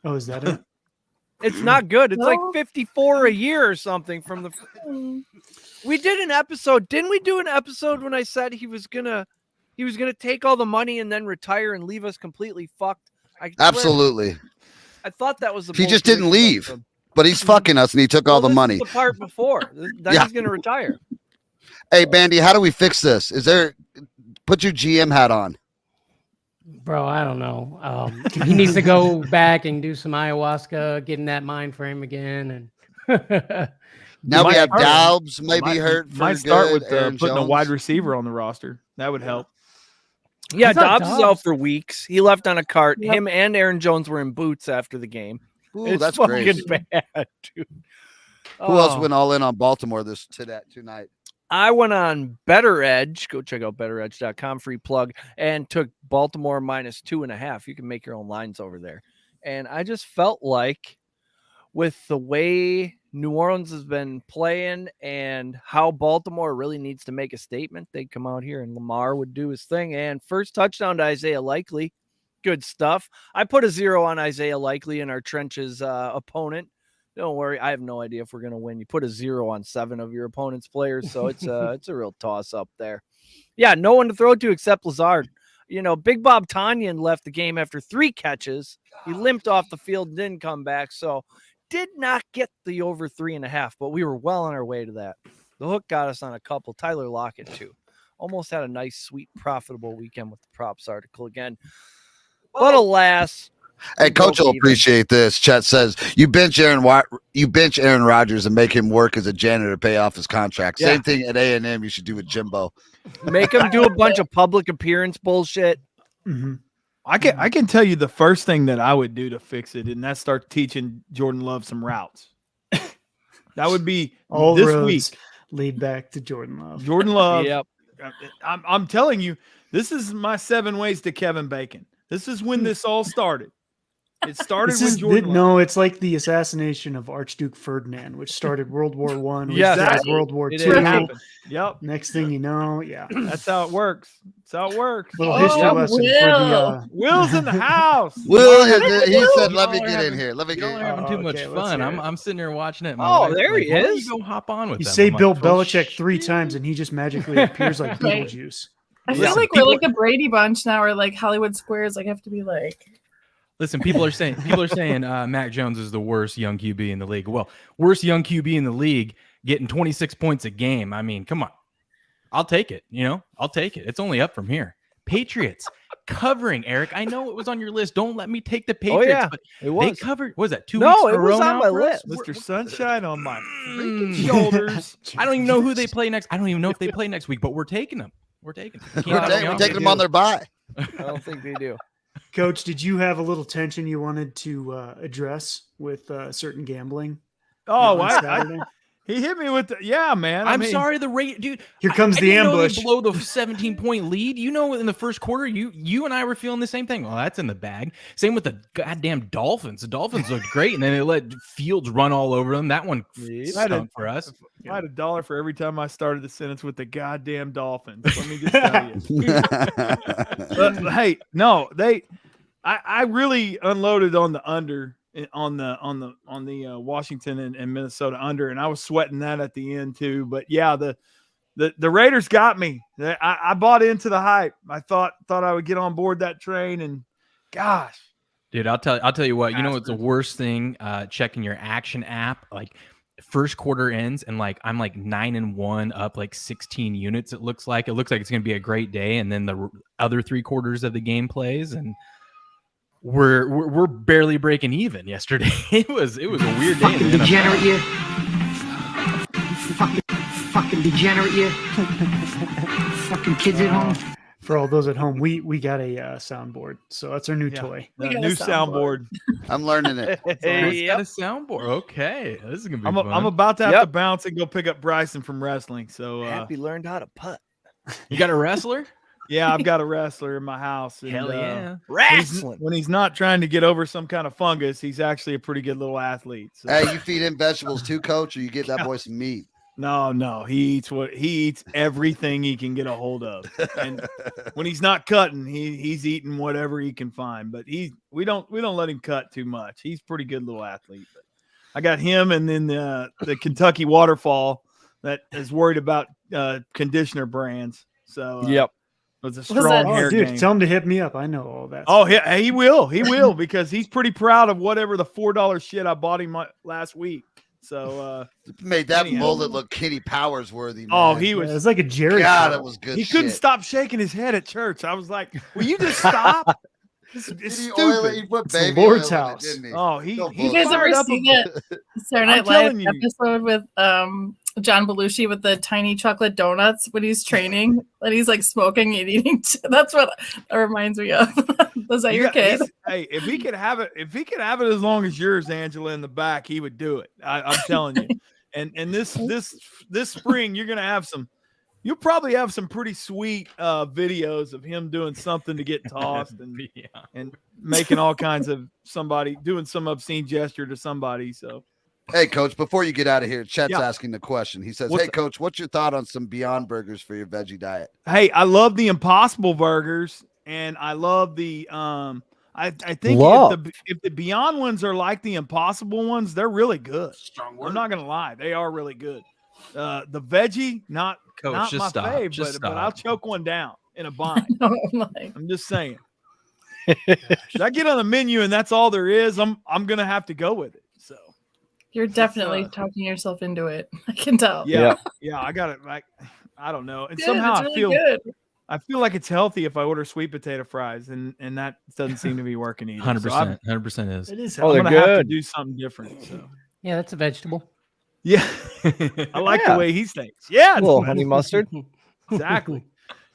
Oh, is that it? It's not good. It's like No. 54 a year or something from the. We did an episode. Didn't we do an episode when I said he was gonna take all the money and then retire and leave us completely fucked? Absolutely. I thought that was the. He most just didn't recent leave, episode. but he's fucking us, and he took all the This money. is the part before. Then Yeah. he's gonna retire. Hey, Bandy, how do we fix this? Put your GM hat on. Bro, I don't know. He needs to go back and do some ayahuasca, get in that mind frame again. And Now we have start- Daubs maybe hurt. For Might start good, with Aaron putting a Jones. wide receiver on the roster. That would help. Yeah, I thought Dobbs is out Dobbs- for weeks. He left on a cart. Yep. Him and Aaron Jones were in boots after the game. Ooh, It's that's fucking crazy. bad, dude. Who else Oh. went all in on Baltimore tonight? I went on Better Edge. Go check out betteredge.com, free plug, and took Baltimore -2.5. You can make your own lines over there. And I just felt like with the way New Orleans has been playing and how Baltimore really needs to make a statement, they'd come out here and Lamar would do his thing. And first touchdown to Isaiah Likely. Good stuff. I put a 0 on Isaiah Likely in our trenches opponent. Don't worry, I have no idea if we're going to win. You put a 0 on 7 of your opponent's players, so it's a real toss up there. Yeah, no one to throw to except Lazard. You know, Big Bob Tanyan left the game after 3 catches. He limped off the field, didn't come back, so did not get the over 3.5, but we were well on our way to that. The hook got us on a couple. Tyler Lockett too. Almost had a nice, sweet, profitable weekend with the props article again. But alas, Hey, we Coach broke will even. appreciate this. Chet says you bench Aaron Rodgers and make him work as a janitor to pay off his contract. Yeah. Same thing at A&M. You should do with Jimbo. Make him do a bunch of public appearance bullshit. Mm-hmm. I can tell you the first thing that I would do to fix it, and that's start teaching Jordan Love some routes. That would be All this roads week. lead back to Jordan Love. Jordan Love. Yep. I'm telling you, this is my 7 ways to Kevin Bacon. This is when this all started. It started This with is Jordan Love. no, it's like the assassination of Archduke Ferdinand, which started World War One, which Yes, started exactly. World War It Two. did happened. Yep. Next thing you know, yeah. That's how it works. That's how it works. Little history Oh, lesson for the Will's in the house. Will, he said, "Let me Y'all are get in having- here. Let me get Y'all are in." having too much okay, let's fun. hear I'm it. sitting there watching it. My Oh, wife's there like, he "Why don't is." You go hop on with You them. say I'm like, Bill "Oh, Belichick 3 shit." times and he just magically appears like Right. Beetlejuice. I feel Listen, like we're people- like a Brady Bunch now, or like Hollywood Squares. Like have to be like. Listen, people are saying Mac Jones is the worst young QB in the league. Well, worst young QB in the league, getting 26 points a game. I mean, come on. I'll take it. I'll take it. It's only up from here. Patriots covering, Eric. I know it was on your list. Don't let me take the Patriots. yeah, but it was. they covered. What was that 2 No, weeks in it a row was on now my for us? list. Mr. Sunshine on my freaking Mm. shoulders. I don't even know who they play next. I don't even know if they play next week, but we're taking them. We're taking them. You can't We're knock me taking off. them on their bye. I don't think they do. Coach, did you have a little tension you wanted to address with certain gambling? Oh, on Saturday? he hit me with man. I'm sorry, the rate, dude. Here comes I the didn't know ambush. they'd blow the 17-point lead. You know, in the first quarter, you and I were feeling the same thing. Well, that's in the bag. Same with the goddamn Dolphins. The Dolphins looked great, and then they let Fields run all over them. That one stunk for us. I had $1 for every time I started the sentence with the goddamn Dolphins. Let me just tell you. But, hey, no, I really unloaded on the under on the Washington and Minnesota under, and I was sweating that at the end too. But yeah, the Raiders got me. I bought into the hype. I thought I would get on board that train, and gosh, dude, I'll tell you what. You know what's the worst thing? Checking your action app, like first quarter ends, and like I'm like 9-1, up like 16 units. It looks like it's gonna be a great day, and then the other 3 quarters of the game plays, and we're barely breaking even yesterday. It was a weird day. Fucking degenerate, you. Fucking degenerate, you. Fucking kids at home. For all those at home, we got a soundboard, so that's our new toy. New soundboard. I'm learning it. Got a soundboard. Okay, this is gonna be fun. I'm about to have to bounce and go pick up Bryson from wrestling. So Happy learned how to putt. You got a wrestler? Yeah, I've got a wrestler in my house. And, Hell yeah. Wrestling. When he's not trying to get over some kind of fungus, he's actually a pretty good little athlete. So. Hey, you feed him vegetables too, Coach, or you get that boy some meat? No, he eats everything he can get a hold of. And when he's not cutting, he's eating whatever he can find. But we don't let him cut too much. He's a pretty good little athlete. But I got him, and then the Kentucky Waterfall that is worried about conditioner brands. So yep. It was a strong hair dude, game. tell him to hit me up. I know all that. Oh, he will because he's pretty proud of whatever the $4 shit I bought him last week. So made that mullet look Kenny Powers worthy. Man. Oh, he was. It was like a Jerry. God, it was good. He couldn't stop shaking his head at church. I was like, "Will you just stop?" It's stupid. He put It's the baby Lord's oil in it, house. didn't he? Oh, he You guys ever seen that Saturday Night Live episode with John Belushi with the tiny chocolate donuts when he's training and he's like smoking and eating? That's what that reminds me of. Was that your kid? Hey, if he could have it as long as yours, Angela, in the back, he would do it. I'm telling you. And this spring, you're gonna have you'll probably have some pretty sweet videos of him doing something to get tossed and making all kinds of doing some obscene gesture to somebody. So, hey, Coach, before you get out of here, Chet's asking the question. He says, "Hey, Coach, what's your thought on some Beyond Burgers for your veggie diet?" Hey, I love the Impossible Burgers, and I love the I think if the Beyond ones are like the Impossible ones, they're really good. I'm not gonna lie, they are really good. The veggie, not my fave, but I'll choke one down in a bind. I'm just saying. Should I get on the menu and that's all there is? I'm gonna have to go with it. So you're definitely talking yourself into it. I can tell. Yeah. I got it. Like I don't know, and somehow I feel like it's healthy if I order sweet potato fries, and that doesn't seem to be working either. 100% is. It is. I'm gonna have to do something different. So yeah, that's a vegetable. Yeah, I like the way he thinks. Yeah, a little honey mustard. Exactly.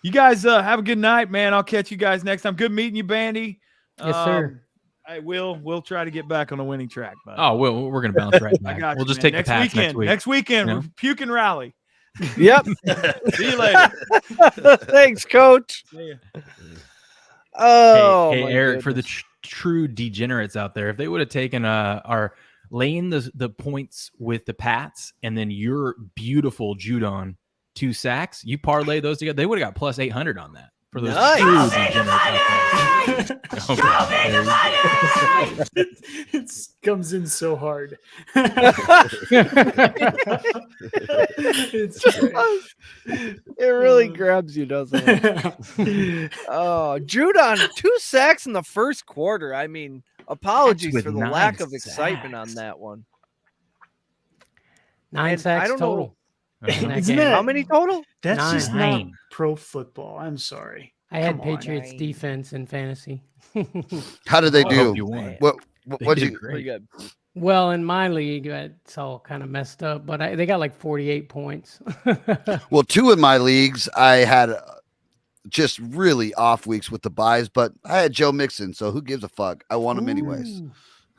You guys have a good night, man. I'll catch you guys next time. Good meeting you, Bandy. Yes, sir. We'll try to get back on the winning track. Buddy. Oh, we're gonna bounce right back. We'll just take the Pats next week. Next weekend, puke and rally. Yep. See you later. Thanks, Coach. Yeah. Oh, hey Eric, for the true degenerates out there, if they would have taken our laying the points with the Pats and then your beautiful Judon 2 sacks, you parlay those together, they would have got plus 800 on that. For those true degenerates out there. It comes in so hard. It really grabs you, doesn't it? Oh, Judon, 2 sacks in the first quarter. I mean, apologies for the lack of excitement on that one. 9 sacks total. How many total? That's just not pro football. I'm sorry. I had Patriots defense in fantasy. How did they do? What did you? Pretty good. Well, in my league, it's all kind of messed up, but they got like 48 points. Well, 2 in my leagues, I had just really off weeks with the buys, but I had Joe Mixon, so who gives a fuck? I want him anyways.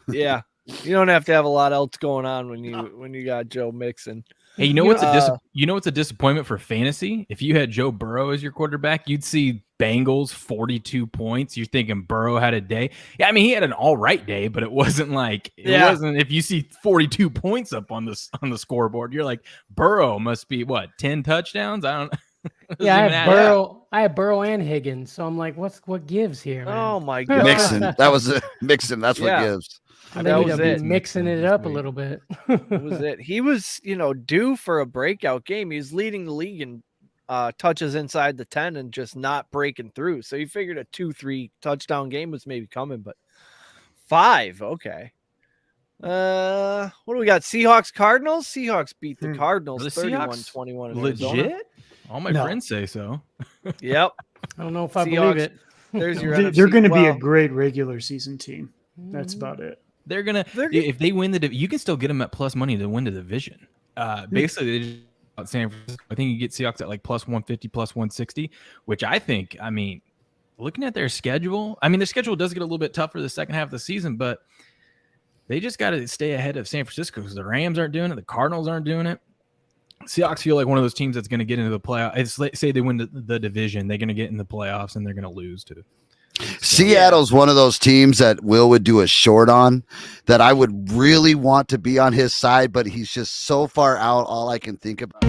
Yeah. You don't have to have a lot else going on when you got Joe Mixon. Hey, you know what's a disappointment for fantasy? If you had Joe Burrow as your quarterback, you'd see Bengals 42 points. You're thinking Burrow had a day. Yeah, I mean he had an all right day, but it wasn't like wasn't. If you see 42 points up on the scoreboard, you're like Burrow must be what 10 touchdowns. I don't. Yeah, I have Burrow and Higgins, so I'm like, what gives here, man? Oh my god, Mixon. That was Mixon. That's what gives. That was it. Mixing it up a little bit. That was it. He was, due for a breakout game. He was leading the league in touches inside the 10 and just not breaking through. So you figured a 2-3 touchdown game was maybe coming, but 5, okay. What do we got? Seahawks Cardinals. Seahawks beat the Cardinals 31-21. Legit. All my friends say so. Yep. I don't know if I believe it. There's your. They're going to be a great regular season team. That's about it. They're gonna if they win you can still get them at plus money to win the division. Basically, they just San Francisco. I think you get Seahawks at like plus 150, plus 160, which I think. I mean, looking at their schedule, their schedule does get a little bit tougher the second half of the season, but they just got to stay ahead of San Francisco because the Rams aren't doing it, the Cardinals aren't doing it. Seahawks feel like one of those teams that's going to get into the playoffs. Say they win the division, they're going to get in the playoffs and they're going to lose to. Seattle's one of those teams that Will would do a short on that I would really want to be on his side, but he's just so far out. All I can think about.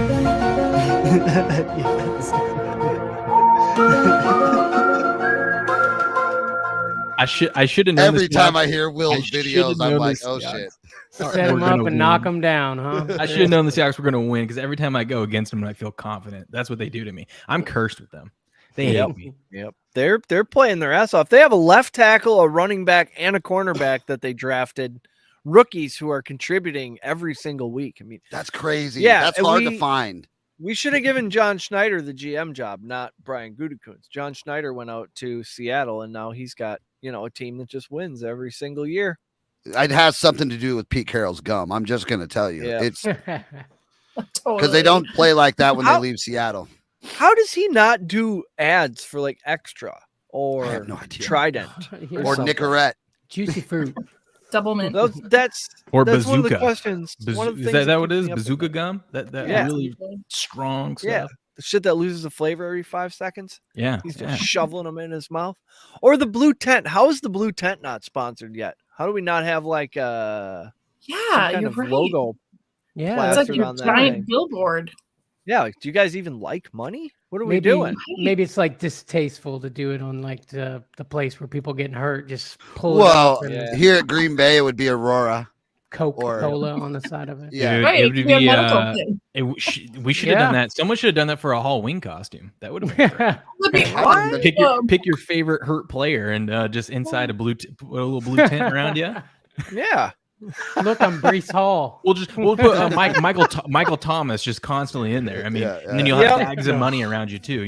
I should have known. Every time I hear Will's videos, I'm like, oh shit. Set him up and knock him down, huh? I should have known the Seahawks were going to win because every time I go against them, I feel confident. That's what they do to me. I'm cursed with them. They hate me. Yep. They're playing their ass off. They have a left tackle, a running back, and a cornerback that they drafted, rookies who are contributing every single week. I mean, that's crazy. Yeah, that's hard to find. We should have given John Schneider the GM job, not Brian Gutekunst. John Schneider went out to Seattle, and now he's got a team that just wins every single year. It has something to do with Pete Carroll's gum. I'm just going to tell you, it's because they don't play like that when they leave Seattle. How does he not do ads for like Extra or Trident or Nicorette? Juicy fruit. Double mint. That's Bazooka. one of the questions. One of the things that what it is? Bazooka gum? That really strong stuff. Yeah. The shit that loses the flavor every 5 seconds. Yeah. He's just shoveling them in his mouth. Or the blue tent. How is the blue tent not sponsored yet? How do we not have like some kind of logo? Yeah, it's like a giant billboard. Yeah, like, do you guys even like money? What are we doing? Maybe it's like distasteful to do it on like the place where people getting hurt. Just pull it up. Well, here at Green Bay, it would be Aurora. Coca-Cola on the side of it. Yeah, it would be. We should have done that. Someone should have done that for a Halloween costume. That would have been great. Pick your favorite hurt player and just inside a little blue tent around you. Yeah. Look, I'm Breece Hall. We'll put Michael Thomas just constantly in there. I mean, and then you'll have bags of money around you too.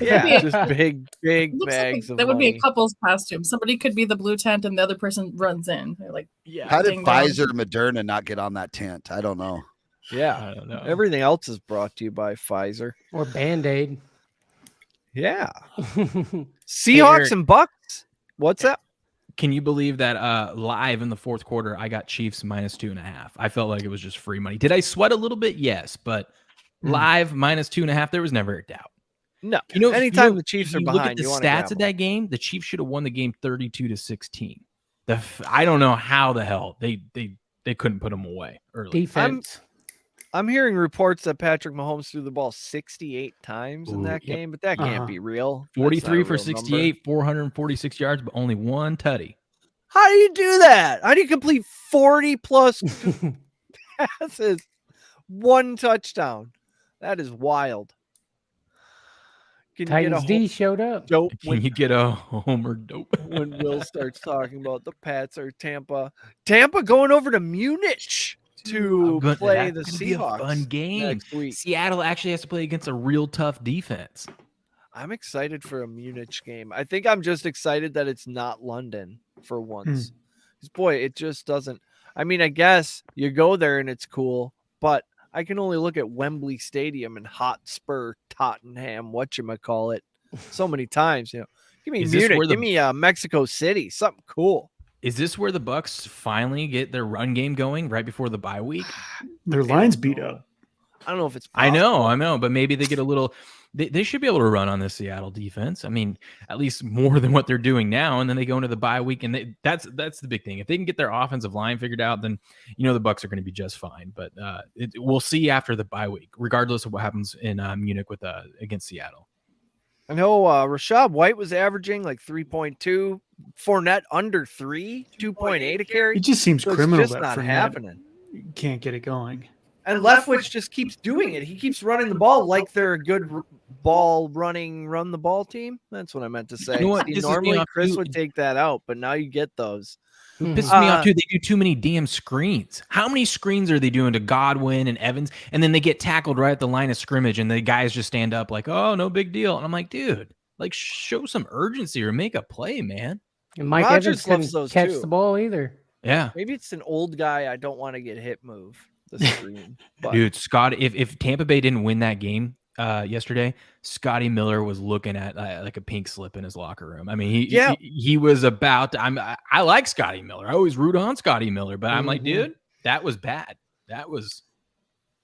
Yeah, just big bags. That would be a couple's costume. Somebody could be the blue tent, and the other person runs in. They're like, how did Pfizer, Moderna not get on that tent? I don't know. Yeah, I don't know. Everything else is brought to you by Pfizer or Band-Aid. Yeah. Seahawks and Bucks. What's up? Can you believe that live in the fourth quarter, I got Chiefs minus 2.5. I felt like it was just free money. Did I sweat a little bit? Yes, but live minus 2.5, there was never a doubt. No, anytime the Chiefs are behind, look at the stats of that game. The Chiefs should have won the game 32-16. I don't know how the hell they couldn't put them away early. Defense. I'm hearing reports that Patrick Mahomes threw the ball 68 times in that game, but that can't be real. 43 for 68, 446 yards, but only one tutty. How do you do that? How do you complete 40 plus passes? One touchdown. That is wild. Titans D showed up. Can you get a homer dope? When Will starts talking about the Pats or Tampa. Tampa going over to Munich to play the Seahawks. Be a fun game next week. Seattle actually has to play against a real tough defense. I'm excited for a Munich game. I think I'm just excited that it's not London for once. Boy, it just doesn't. I mean, I guess you go there and it's cool, but I can only look at Wembley Stadium and Hotspur Tottenham, whatchamacallit, so many times. Give me Is this Munich, where the- give me Mexico City, something cool. Is this where the Bucks finally get their run game going right before the bye week? Their line's beat up. I don't know if it's I possible. know, but maybe they get a little. They should be able to run on this Seattle defense. I mean, at least more than what they're doing now. And then they go into the bye week, and that's the big thing. If they can get their offensive line figured out, then the Bucks are going to be just fine. But we'll see after the bye week, regardless of what happens in Munich with against Seattle. I know Rashad White was averaging like 3.2, Fournette under 3, 2.8 a carry. It just seems So criminal it's just that not Fournette happening. can't get it going. And Leftwich just keeps doing it. He keeps running the ball like they're a good run the ball team. That's what I meant to say. You know what See, pisses me normally off Chris too? would take that out, but now you get those. It pisses me off too. They do too many damn screens. How many screens are they doing to Godwin and Evans? And then they get tackled right at the line of scrimmage, and the guys just stand up like, "Oh, no big deal." And I'm like, dude, like show some urgency or make a play, man. And Mike Rodgers Evans loves couldn't those catch too. the ball either. Yeah, Maybe it's an old guy I don't want to get hit move. The screen. But dude, Scott. If Tampa Bay didn't win that game yesterday, Scotty Miller was looking at like a pink slip in his locker room. I mean, he was about to, I like Scotty Miller. I always root on Scotty Miller, but I'm like, dude, that was bad. That was.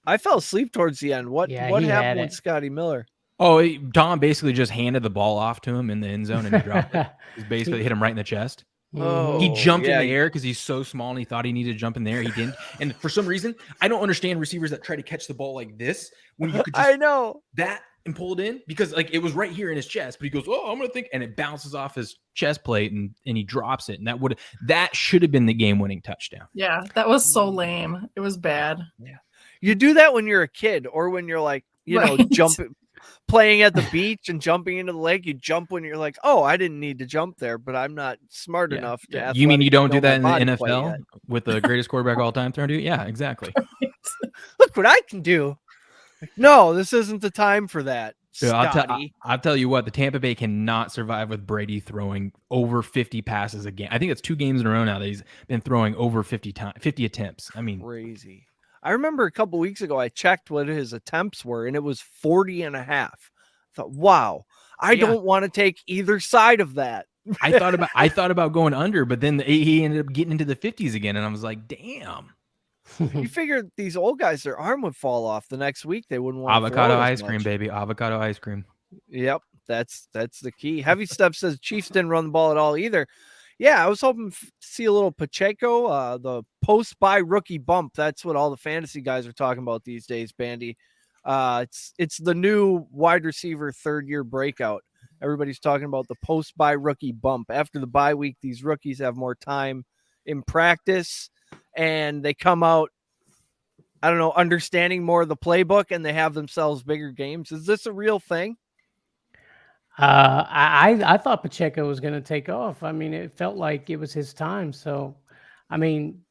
I fell asleep towards the end. What he happened had with it. Scotty Miller? Oh, Dom basically just handed the ball off to him in the end zone and he dropped it. He basically hit him right in the chest. Oh, He jumped yeah. in the air because he's so small and he thought he needed to jump in there. He didn't. And for some reason, I don't understand receivers that try to catch the ball like this when you could just I know that and pull it in, because like it was right here in his chest, but he goes, "Oh, I'm gonna think," and it bounces off his chest plate and he drops it. And that should have been the game-winning touchdown. Yeah, that was so lame. It was bad. Yeah. You do that when you're a kid or when you're like, Right. jumping, playing at the beach and jumping into the lake. You jump when you're like, oh, I didn't need to jump there, but I'm not smart enough to. You mean you don't do that in the athletically know my body NFL quite yet. with the greatest quarterback of all time throwing to you? Yeah, exactly. Look what I can do. Like, no, this isn't the time for that. Dude, Scotty. I'll tell you what, the Tampa Bay cannot survive with Brady throwing over 50 passes a game. I think it's 2 games in a row now that he's been throwing over 50 attempts. I mean, Crazy. I remember a couple weeks ago, I checked what his attempts were, and it was 40 and a half. I thought, wow, I don't want to take either side of that. I thought about going under, but then he ended up getting into the 50s again, and I was like, damn. You figured these old guys, their arm would fall off the next week. They wouldn't want Avocado ice cream, baby. Avocado ice cream. Yep, that's the key. Heavy Step says Chiefs didn't run the ball at all either. Yeah, I was hoping to see a little Pacheco, the post-bye rookie bump. That's what all the fantasy guys are talking about these days, Bandy. It's the new wide receiver third-year breakout. Everybody's talking about the post-bye rookie bump. After the bye week, these rookies have more time in practice, and they come out, I don't know, understanding more of the playbook, and they have themselves bigger games. Is this a real thing? I thought Pacheco was going to take off. I mean, it felt like it was his time. So, I mean,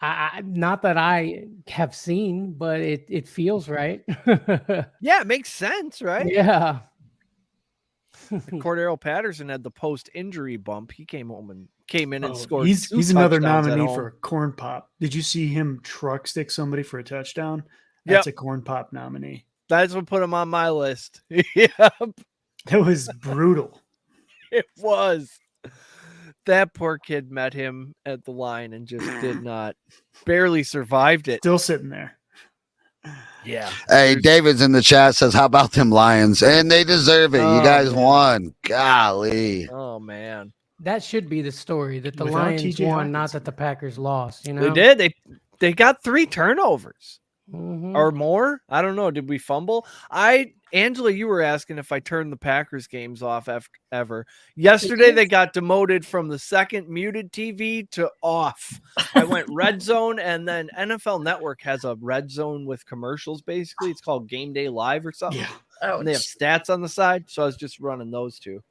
I not that I have seen, but it feels right. Yeah, it makes sense, right? Yeah. Cordero Patterson had the post-injury bump. He came in and scored. He's another touchdowns at nominee home. for a corn pop. Did you see him truck stick somebody for a touchdown? That's a corn pop nominee. That's what put him on my list. Yep. That was brutal. It was. That poor kid met him at the line and just did not, barely survived it. Still sitting there. Yeah. Hey, David's in the chat says, how about them Lions? And they deserve it. You guys won. Golly. Oh, man. That should be the story, that the Without Lions TJ won, not Hawkins. that the Packers lost. You know, They did. They got 3 turnovers Mhm. or more. I don't know. Did we fumble? Angela, you were asking if I turned the Packers games off ever. Yesterday, they got demoted from the second muted TV to off. I went red zone, and then NFL Network has a red zone with commercials, basically. It's called Game Day Live or something. Yeah. And they have stats on the side, so I was just running those 2.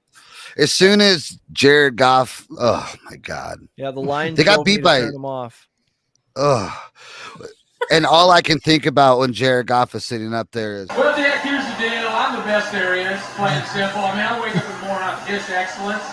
As soon as Jared Goff, oh my God. Yeah, the Lions They got told me beat to by- turn them off. Oh. And all I can think about when Jared Goff is sitting up there is, Well, Dick, here's the deal. I'm the best there is, plain and simple. I mean, I wake up in the morning on dish excellence,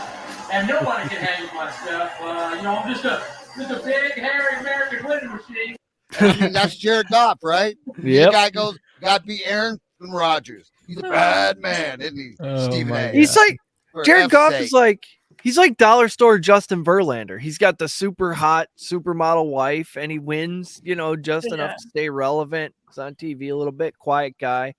and nobody can hang with my stuff. I'm just a big, hairy American winning machine. I mean, that's Jared Goff, right? Yep. The guy goes, got to be Aaron Rodgers. He's a bad man, isn't he? Oh Stephen my A. God. He's like For Jared F's Goff sake. is like he's like dollar store Justin Verlander. He's got the super hot supermodel wife, and he wins, just enough to stay relevant. He's on TV a little bit, quiet guy.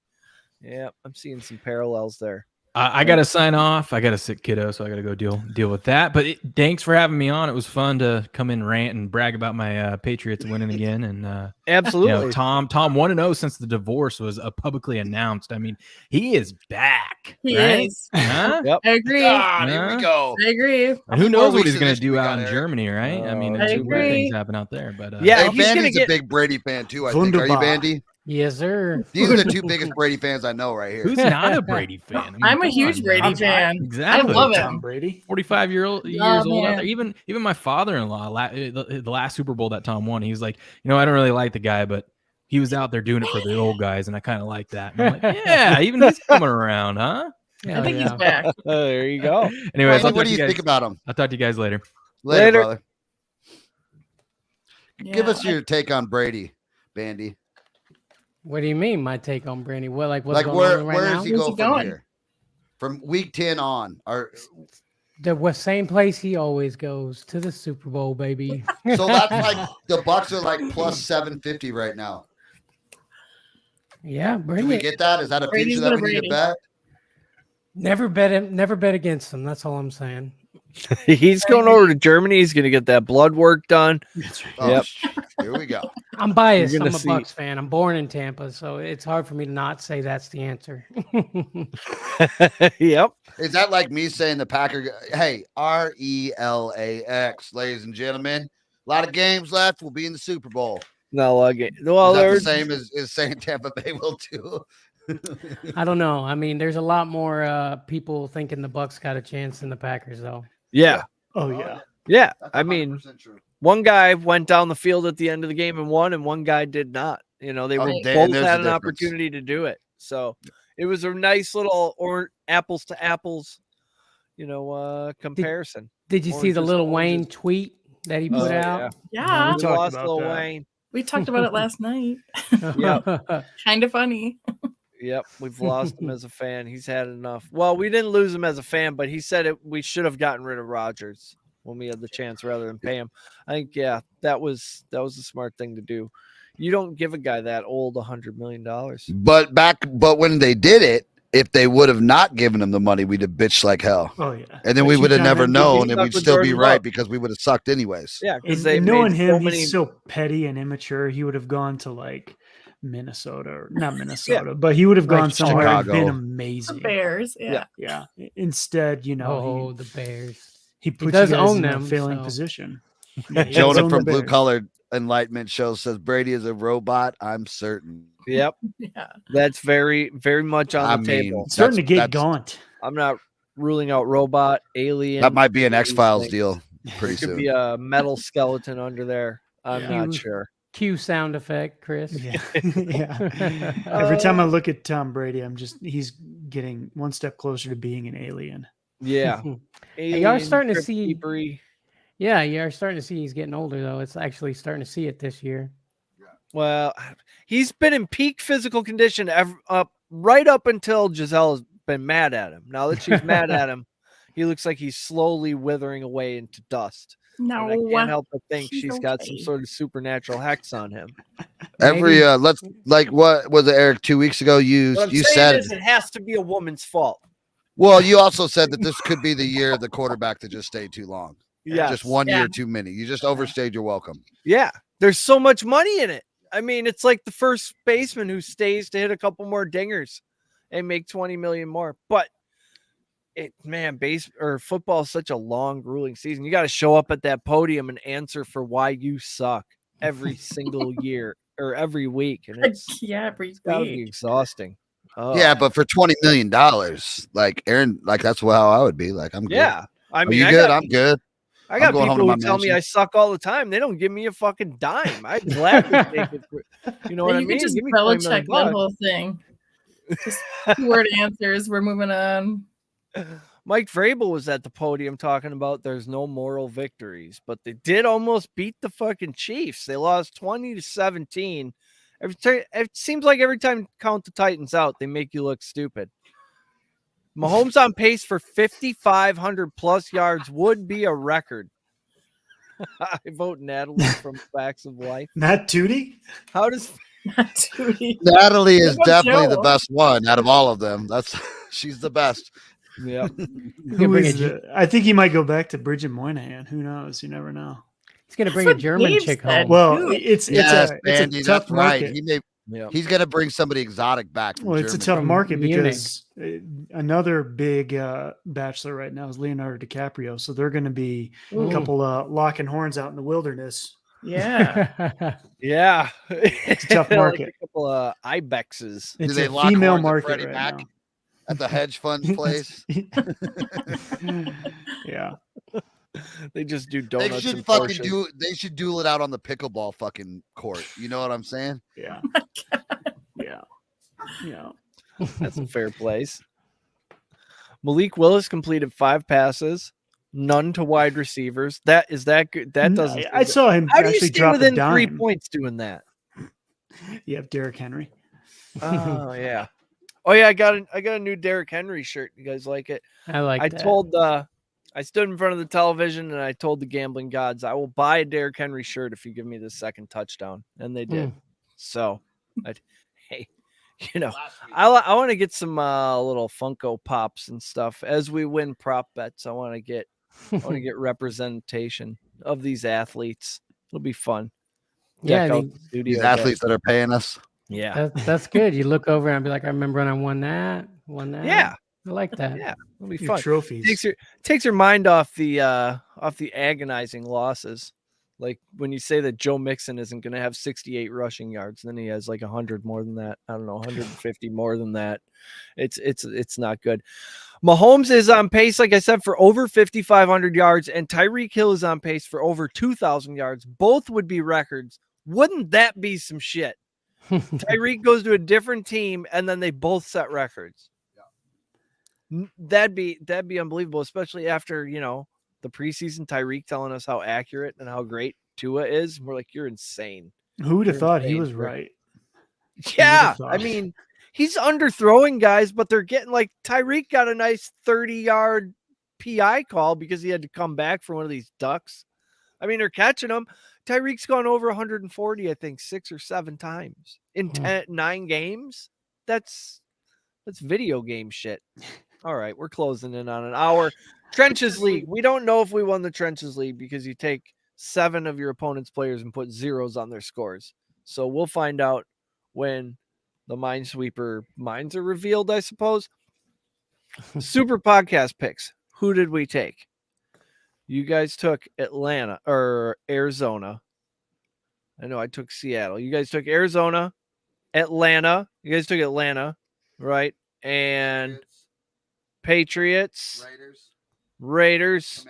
Yeah, I'm seeing some parallels there. I got to sign off. I got a sick kiddo, so I got to go deal with that. But thanks for having me on. It was fun to come in, rant, and brag about my Patriots winning again. And absolutely, Tom 1-0 since the divorce was publicly announced. I mean, he is back. He right? is. Huh? Yep. I agree. God, here we go. I agree. And who knows what he's going going to do out in Germany, right? I mean, I two weird agree. things happen out there. But Yeah, Hey, he's gonna Bandy's get a big Brady fan too. I think. Are you, Wunderbar. Bandy? Yes, sir. These are the two biggest Brady fans I know right here. who's not a Brady fan? I mean, I'm a come huge on Brady now. fan. Exactly. I love Tom him. Brady. 45 years old him. out there. Even my father-in-law, the last Super Bowl that Tom won, he was like, I don't really like the guy, but he was out there doing it for the old guys, and I kind of like that. And I'm like, yeah, even he's coming around, huh? I think he's back. There you go. Anyways, Bandy, what do you think about him? I'll talk to you guys later. Later, brother. Yeah, Give us your take on Brady, Bandy. What do you mean? My take on Brandy? What what's Like going where on right where now? does he go from here? From week 10 on, or The same place he always goes, to the Super Bowl, baby. so that's like the Bucks are like plus 750 right now. Yeah, bring Do we it. get that? Is that a Brady's future that gonna we need to Brady. bet? Never bet against him. That's all I'm saying. He's going over to Germany. He's going to get that blood work done. Oh, Yep. Here we go. I'm biased. You're I'm gonna a see- Bucks fan. I'm born in Tampa, so it's hard for me to not say that's the answer. Yep. Is that like me saying the Packer? Hey, RELAX, ladies and gentlemen. A lot of games left. We'll be in the Super Bowl. No, again. Well, Is that the there's same as saying Tampa Bay will too? I don't know. I mean, there's a lot more people thinking the Bucks got a chance than the Packers, though. yeah. Oh yeah. Yeah. I mean, one guy went down the field at the end of the game and won, and one guy did not. They Oh, were Dan, both there's had a an difference. opportunity to do it. So it was a nice little apples to apples, comparison. Did you see the Oranges, Lil oranges. Wayne tweet that he put Oh, out? Yeah. We talked lost about Lil that. Wayne. We talked about it last night. Yep. Kind of funny. Yep, we've lost him as a fan. He's had enough. Well, we didn't lose him as a fan, but he said we should have gotten rid of Rodgers when we had the chance rather than pay him. I think, yeah, that was a smart thing to do. You don't give a guy that old $100 million. But when they did it, if they would have not given him the money, we'd have bitched like hell. Oh yeah. And then we But would have you never kinda- known, and stuck we'd with still be Jordan right Love. because we would have sucked anyways. Yeah, because And they knowing made him, so many. he's so petty and immature. He would have gone to like Minnesota, or not Minnesota, but he would have Like gone somewhere and been Chicago. amazing. Bears. Yeah. Yeah. Instead, Oh, the Bears. he puts does you guys own in them, a failing so- position. Yeah, he does Jonah own from the Blue Bears. Collar Enlightenment Show says Brady is a robot. I'm certain. Yep, Yeah. that's very, very much on the table. It's starting to get that's- gaunt. I'm not ruling out robot, alien. That might be an X-Files things. deal pretty It could soon. be a metal skeleton under there. I'm Yeah. not sure. Cue sound effect, Chris. Yeah. Yeah. Every time I look at Tom Brady, he's getting one step closer to being an alien. Yeah. Hey, you are Alien, starting to Crypt see. Keepery. Yeah, you are starting to see he's getting older, though. It's actually starting to see it this year. Well, he's been in peak physical condition right up until Giselle has been mad at him. Now that she's mad at him, he looks like he's slowly withering away into dust. No. And I can't help but think He's she's got some okay. sort of supernatural hex on him. Every let's like what was it, Eric? 2 weeks ago, you What I'm you saying said is it has to be a woman's fault. Well, you also said that this could be the year of the quarterback that just stayed too long. Yes. Just one Yeah. year too many. You just overstayed your welcome. Yeah, there's so much money in it. I mean, it's like the first baseman who stays to hit a couple more dingers and make 20 million more. But football is such a long, grueling season. You got to show up at that podium and answer for why you suck every single year or every week, and it's Yeah, every gotta be week. exhausting. Oh. Yeah, but for $20 million, like Aaron, like that's how I would be. Like I'm good. Yeah. I Are mean, you I good? got, I'm good. I got I'm going home people to who my tell me mansion. I suck all the time. They don't give me a fucking dime. I'd gladly take it. You know what I You mean? could just Give me 20 million Belichick that bucks. whole thing. Just word answers. We're moving on. Mike Vrabel was at the podium talking about there's no moral victories, but they did almost beat the fucking Chiefs. They lost 20-17, It seems like every time you count the Titans out, they make you look stupid. Mahomes on pace for 5,500 plus yards would be a record. I vote Natalie from Facts of Life. Matt Tootie? How does Natalie is What about definitely the Joe? best one out of all of them. She's the best. Yeah. Who is I think he might go back to Bridget Moynihan. Who knows? You never know. He's gonna bring a German chick home. Well, it's Yes, a Andy, tough that's right. market. He's going to bring somebody exotic back from Well, it's a Germany. tough market Munich. because another big bachelor right now is Leonardo DiCaprio. So they're going to be Ooh. a couple locking horns out in the wilderness. Yeah. Yeah. It's a tough market. Like a couple of ibexes. Do It's they a lock female horns at market Freddie right Mac now. at the hedge fund place? Yeah. They just do They donuts. should and fucking portions. do. They should duel it out on the pickleball fucking court. You know what I'm saying? Yeah. Yeah. Yeah. That's a fair place. Malik Willis completed 5 passes, none to wide receivers. That good. That doesn't. I saw him How do you actually stay drop a within 3 dime. points doing that? You have Derrick Henry. Oh yeah. Oh yeah. I got a new Derrick Henry shirt. You guys like it? I like I that. told I stood in front of the television and I told the gambling gods, I will buy a Derrick Henry shirt if you give me the second touchdown, and they did. So, hey, you know, I want to get some little Funko Pops and stuff as we win prop bets. I want to get representation of these athletes. It'll be fun. Yeah, Deck I out mean, the studio These day. athletes that are paying us. Yeah, that's good. You look over and be like, I remember when I won that. yeah. I like that. Yeah, it'll be Your fun. trophies. Takes your mind off the agonizing losses. Like when you say that Joe Mixon isn't going to have 68 rushing yards, then he has like 100 more than that. I don't know, 150 more than that. It's not good. Mahomes is on pace, like I said, for over 5,500 yards, and Tyreek Hill is on pace for over 2,000 yards. Both would be records. Wouldn't that be some shit? Tyreek goes to a different team, and then they both set records. That'd be unbelievable, especially after, you know, the preseason Tyreek telling us how accurate and how great Tua is. We're like, you're insane. Who would have You're thought he insane, was bro. right? Yeah, thought? I mean, he's underthrowing guys, but they're getting like Tyreek got a nice 30-yard PI call because he had to come back for one of these ducks. I mean, they're catching him. Tyreek's gone over 140, I think, 6 or 7 times in 9 games. That's video game shit. All right, we're closing in on an hour. Trenches League. We don't know if we won the Trenches League because you take 7 of your opponent's players and put zeros on their scores. So we'll find out when the Minesweeper mines are revealed, I suppose. Super podcast picks. Who did we take? You guys took Atlanta or Arizona. I know I took Seattle. You guys took Arizona, Atlanta. You guys took Atlanta, right? And Patriots, Raiders,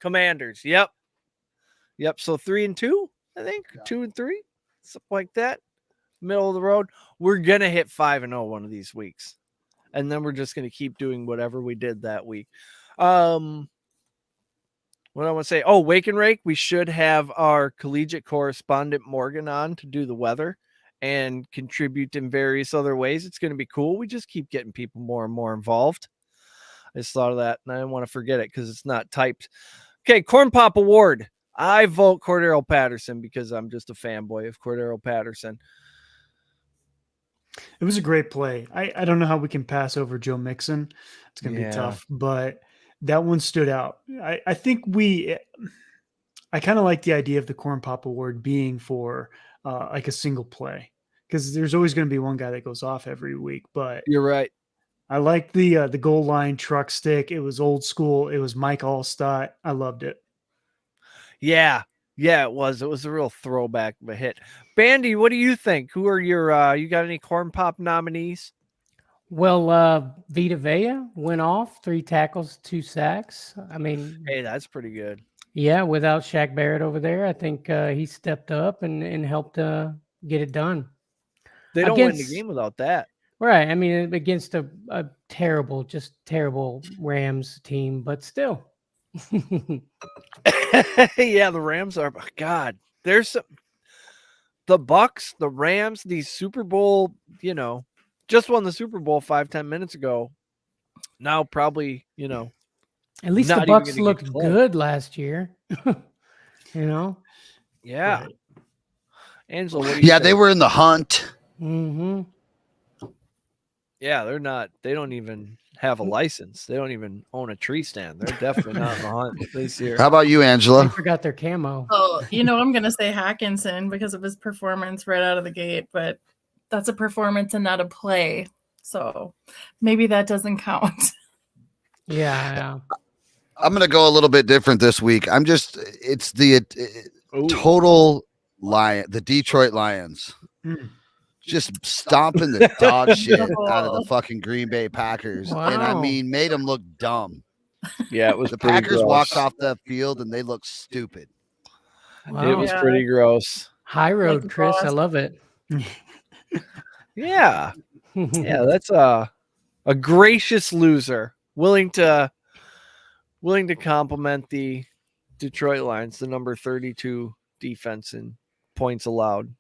Commanders. Yep. So 3 and 2, I think, 2 and 3, something like that. Middle of the road. We're gonna hit 5 and 0 one of these weeks, and then we're just gonna keep doing whatever we did that week. What I want to say? Oh, Wake and Rake. We should have our collegiate correspondent Morgan on to do the weather and contribute in various other ways. It's going to be cool. We just keep getting people more and more involved. I just thought of that, and I didn't want to forget it because it's not typed. Okay, Corn Pop Award. I vote Cordero Patterson because I'm just a fanboy of Cordero Patterson. It was a great play. I don't know how we can pass over Joe Mixon. It's going to be tough, but that one stood out. I think I kind of like the idea of the Corn Pop Award being for like a single play, because there's always going to be one guy that goes off every week. But you're right. I like the goal line truck stick. It was old school. It was Mike Allstott. I loved it. Yeah, it was. It was a real throwback of a hit. Bandy, what do you think? Who are your you got any Corn Pop nominees? Well, Vita Vea went off 3 tackles, 2 sacks. I mean, hey, that's pretty good. Yeah, without Shaq Barrett over there, I think he stepped up and helped get it done. They don't win the game without that. Right. I mean, against a terrible Rams team, but still. Yeah, the Rams are, God, there's some. the Bucks, the Rams, these Super Bowl, just won the Super Bowl 5-10 minutes ago. Now probably, At least not the even Bucks gonna get looked close. good last year. Yeah. Right. Angela, what do you Yeah, think? they were in the hunt. Mm-hmm. Yeah, they're not. They don't even have a license. They don't even own a tree stand. They're definitely not in the hunt this year. How about you, They Angela? forgot their camo. Oh, I'm going to say Hawkinson because of his performance right out of the gate, but that's a performance and not a play. So maybe that doesn't count. Yeah. I'm going to go a little bit different this week. It's the total lion, the Detroit Lions. Just stomping the dog shit out of the fucking Green Bay Packers. And I Wow. mean, made them look dumb. Yeah, it was The pretty Packers gross. walked off the field and they looked stupid. Wow. It was pretty gross. High road, Like Chris. I Ross. love it. Yeah. Yeah, that's a gracious loser, willing to compliment the Detroit Lions, the number 32 defense in points allowed.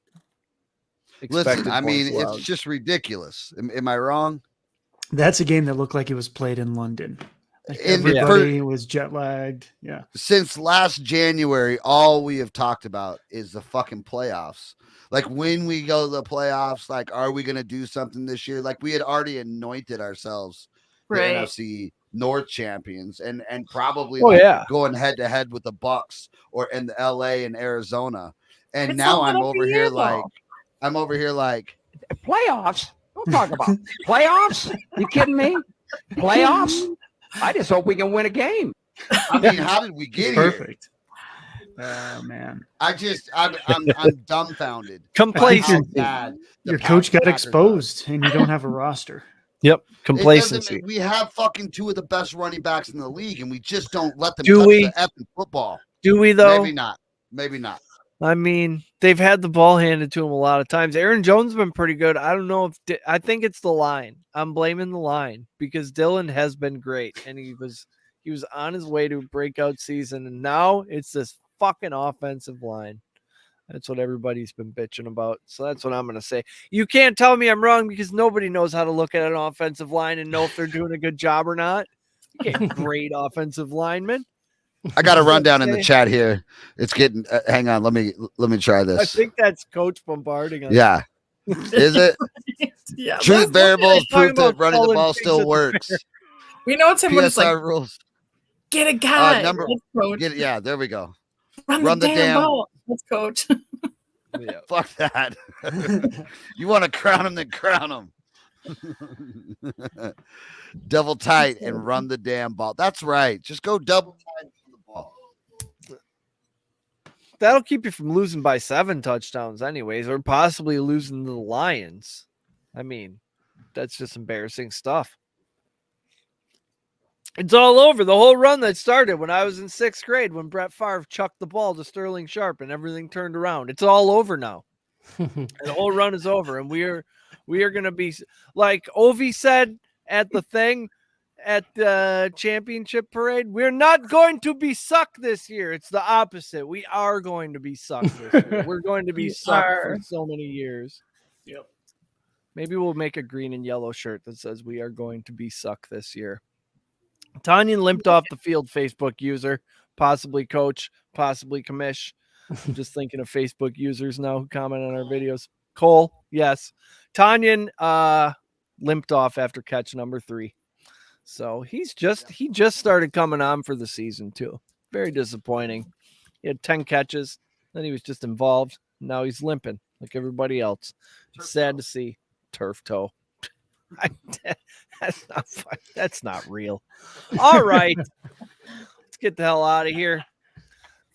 Listen, I mean, points allowed. it's just ridiculous. Am I wrong? That's a game that looked like it was played in London. Like And everybody was jet lagged. Yeah. Since last January, all we have talked about is the fucking playoffs. Like when we go to the playoffs, like, are we going to do something this year? Like we had already anointed ourselves the Right. NFC North champions and probably going head to head with the Bucks or in the LA and Arizona. And It's now not I'm gonna over be here you, like, though. Playoffs? Don't talk about playoffs. You kidding me? Playoffs? I just hope we can win a game. I mean, how did we get here? Perfect. Oh man. I'm dumbfounded. Complacency. by how bad the Your coach got Packers are. exposed and you don't have a roster. Yep, It complacency. doesn't- we have fucking two of the best running backs in the league, and we just don't let them Do touch we? the effing football. Do we though? Maybe not. Maybe not. I mean, they've had the ball handed to him a lot of times. Aaron Jones has been pretty good. I don't know if I think it's the line. I'm blaming the line because Dylan has been great, and he was on his way to a breakout season, and now it's this fucking offensive line. That's what everybody's been bitching about. So that's what I'm going to say. You can't tell me I'm wrong because nobody knows how to look at an offensive line and know if they're doing a good job or not. You get great offensive linemen. I got a rundown in the chat here. It's getting. Hang on. Let me try this. I think that's Coach bombarding us. Yeah. Is it? Yeah. Truth variables talking prove that about running the calling ball things still at the works. We know it's him when it's like, PSR rules. get a guy. Number. Let's coach. Get it. Yeah. There we go. Run the damn ball. Let's coach. Yeah. Fuck that. You want to crown him, then crown him. Double tight and run the damn ball. That's right. Just go double tight for the ball. That'll keep you from losing by 7 touchdowns anyways, or possibly losing to the Lions. I mean, that's just embarrassing stuff. It's all over. The whole run that started when I was in 6th grade when Brett Favre chucked the ball to Sterling Sharp and everything turned around. It's all over now. And the whole run is over, and we are going to be like Ovi said at the thing at the championship parade. We're not going to be sucked this year. It's the opposite. We are going to be sucked this year. We're going to be sucked for so many years. Yep. Maybe we'll make a green and yellow shirt that says we are going to be sucked this year. Tanyan limped off the field, Facebook user, possibly coach, possibly commish. I'm just thinking of Facebook users now who comment on our videos. Cole, yes. Tanyan limped off after catch number 3. So he just started coming on for the season too. Very disappointing. He had 10 catches, then he was just involved. Now he's limping like everybody else. It's sad to see. Turf toe. That's not real. All right. Let's get the hell out of here.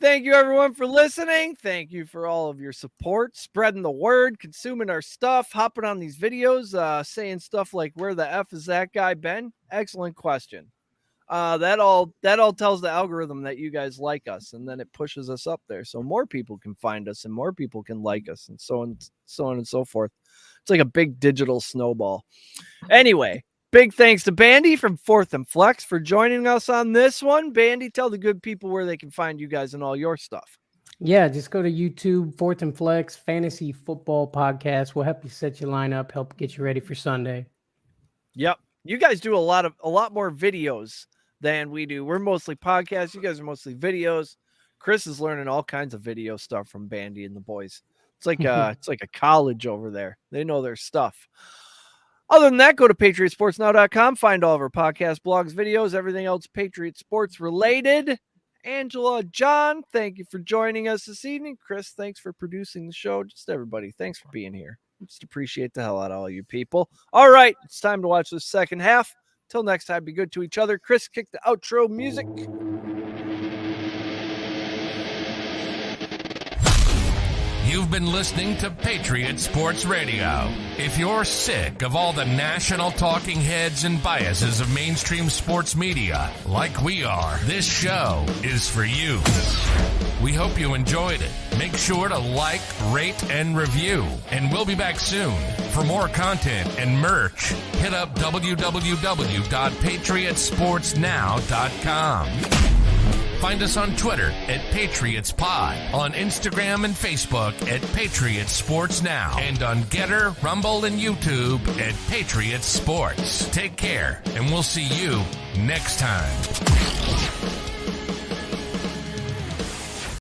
Thank you, everyone, for listening. Thank you for all of your support, spreading the word, consuming our stuff, hopping on these videos, saying stuff like, where the F is that guy been? Excellent question. That all tells the algorithm that you guys like us, and then it pushes us up there so more people can find us and more people can like us, and so on and so forth. It's like a big digital snowball. Anyway, big thanks to Bandy from 4th and Flex for joining us on this one. Bandy, tell the good people where they can find you guys and all your stuff. Yeah, just go to YouTube, Fourth and Flex, Fantasy Football Podcast. We'll help you set your lineup, help get you ready for Sunday. Yep. You guys do a lot more videos than we do. We're mostly podcasts. You guys are mostly videos. Chris is learning all kinds of video stuff from Bandy and the boys. It's like a college over there. They know their stuff. Other than that, go to patriotsportsnow.com. Find all of our podcast, blogs, videos, everything else Patriot Sports related. Angela, John, thank you for joining us this evening. Chris, thanks for producing the show. Just everybody, thanks for being here. Just appreciate the hell out of all you people. All right, it's time to watch the second half. Till next time, be good to each other. Chris, kick the outro music. You've been listening to Patriot Sports Radio. If you're sick of all the national talking heads and biases of mainstream sports media, like we are, this show is for you. We hope you enjoyed it. Make sure to like, rate, and review. And we'll be back soon. For more content and merch, hit up www.patriotsportsnow.com. Find us on Twitter at PatriotsPod, on Instagram and Facebook at Patriot Sports Now, and on Getter, Rumble, and YouTube at Patriot Sports. Take care, and we'll see you next time.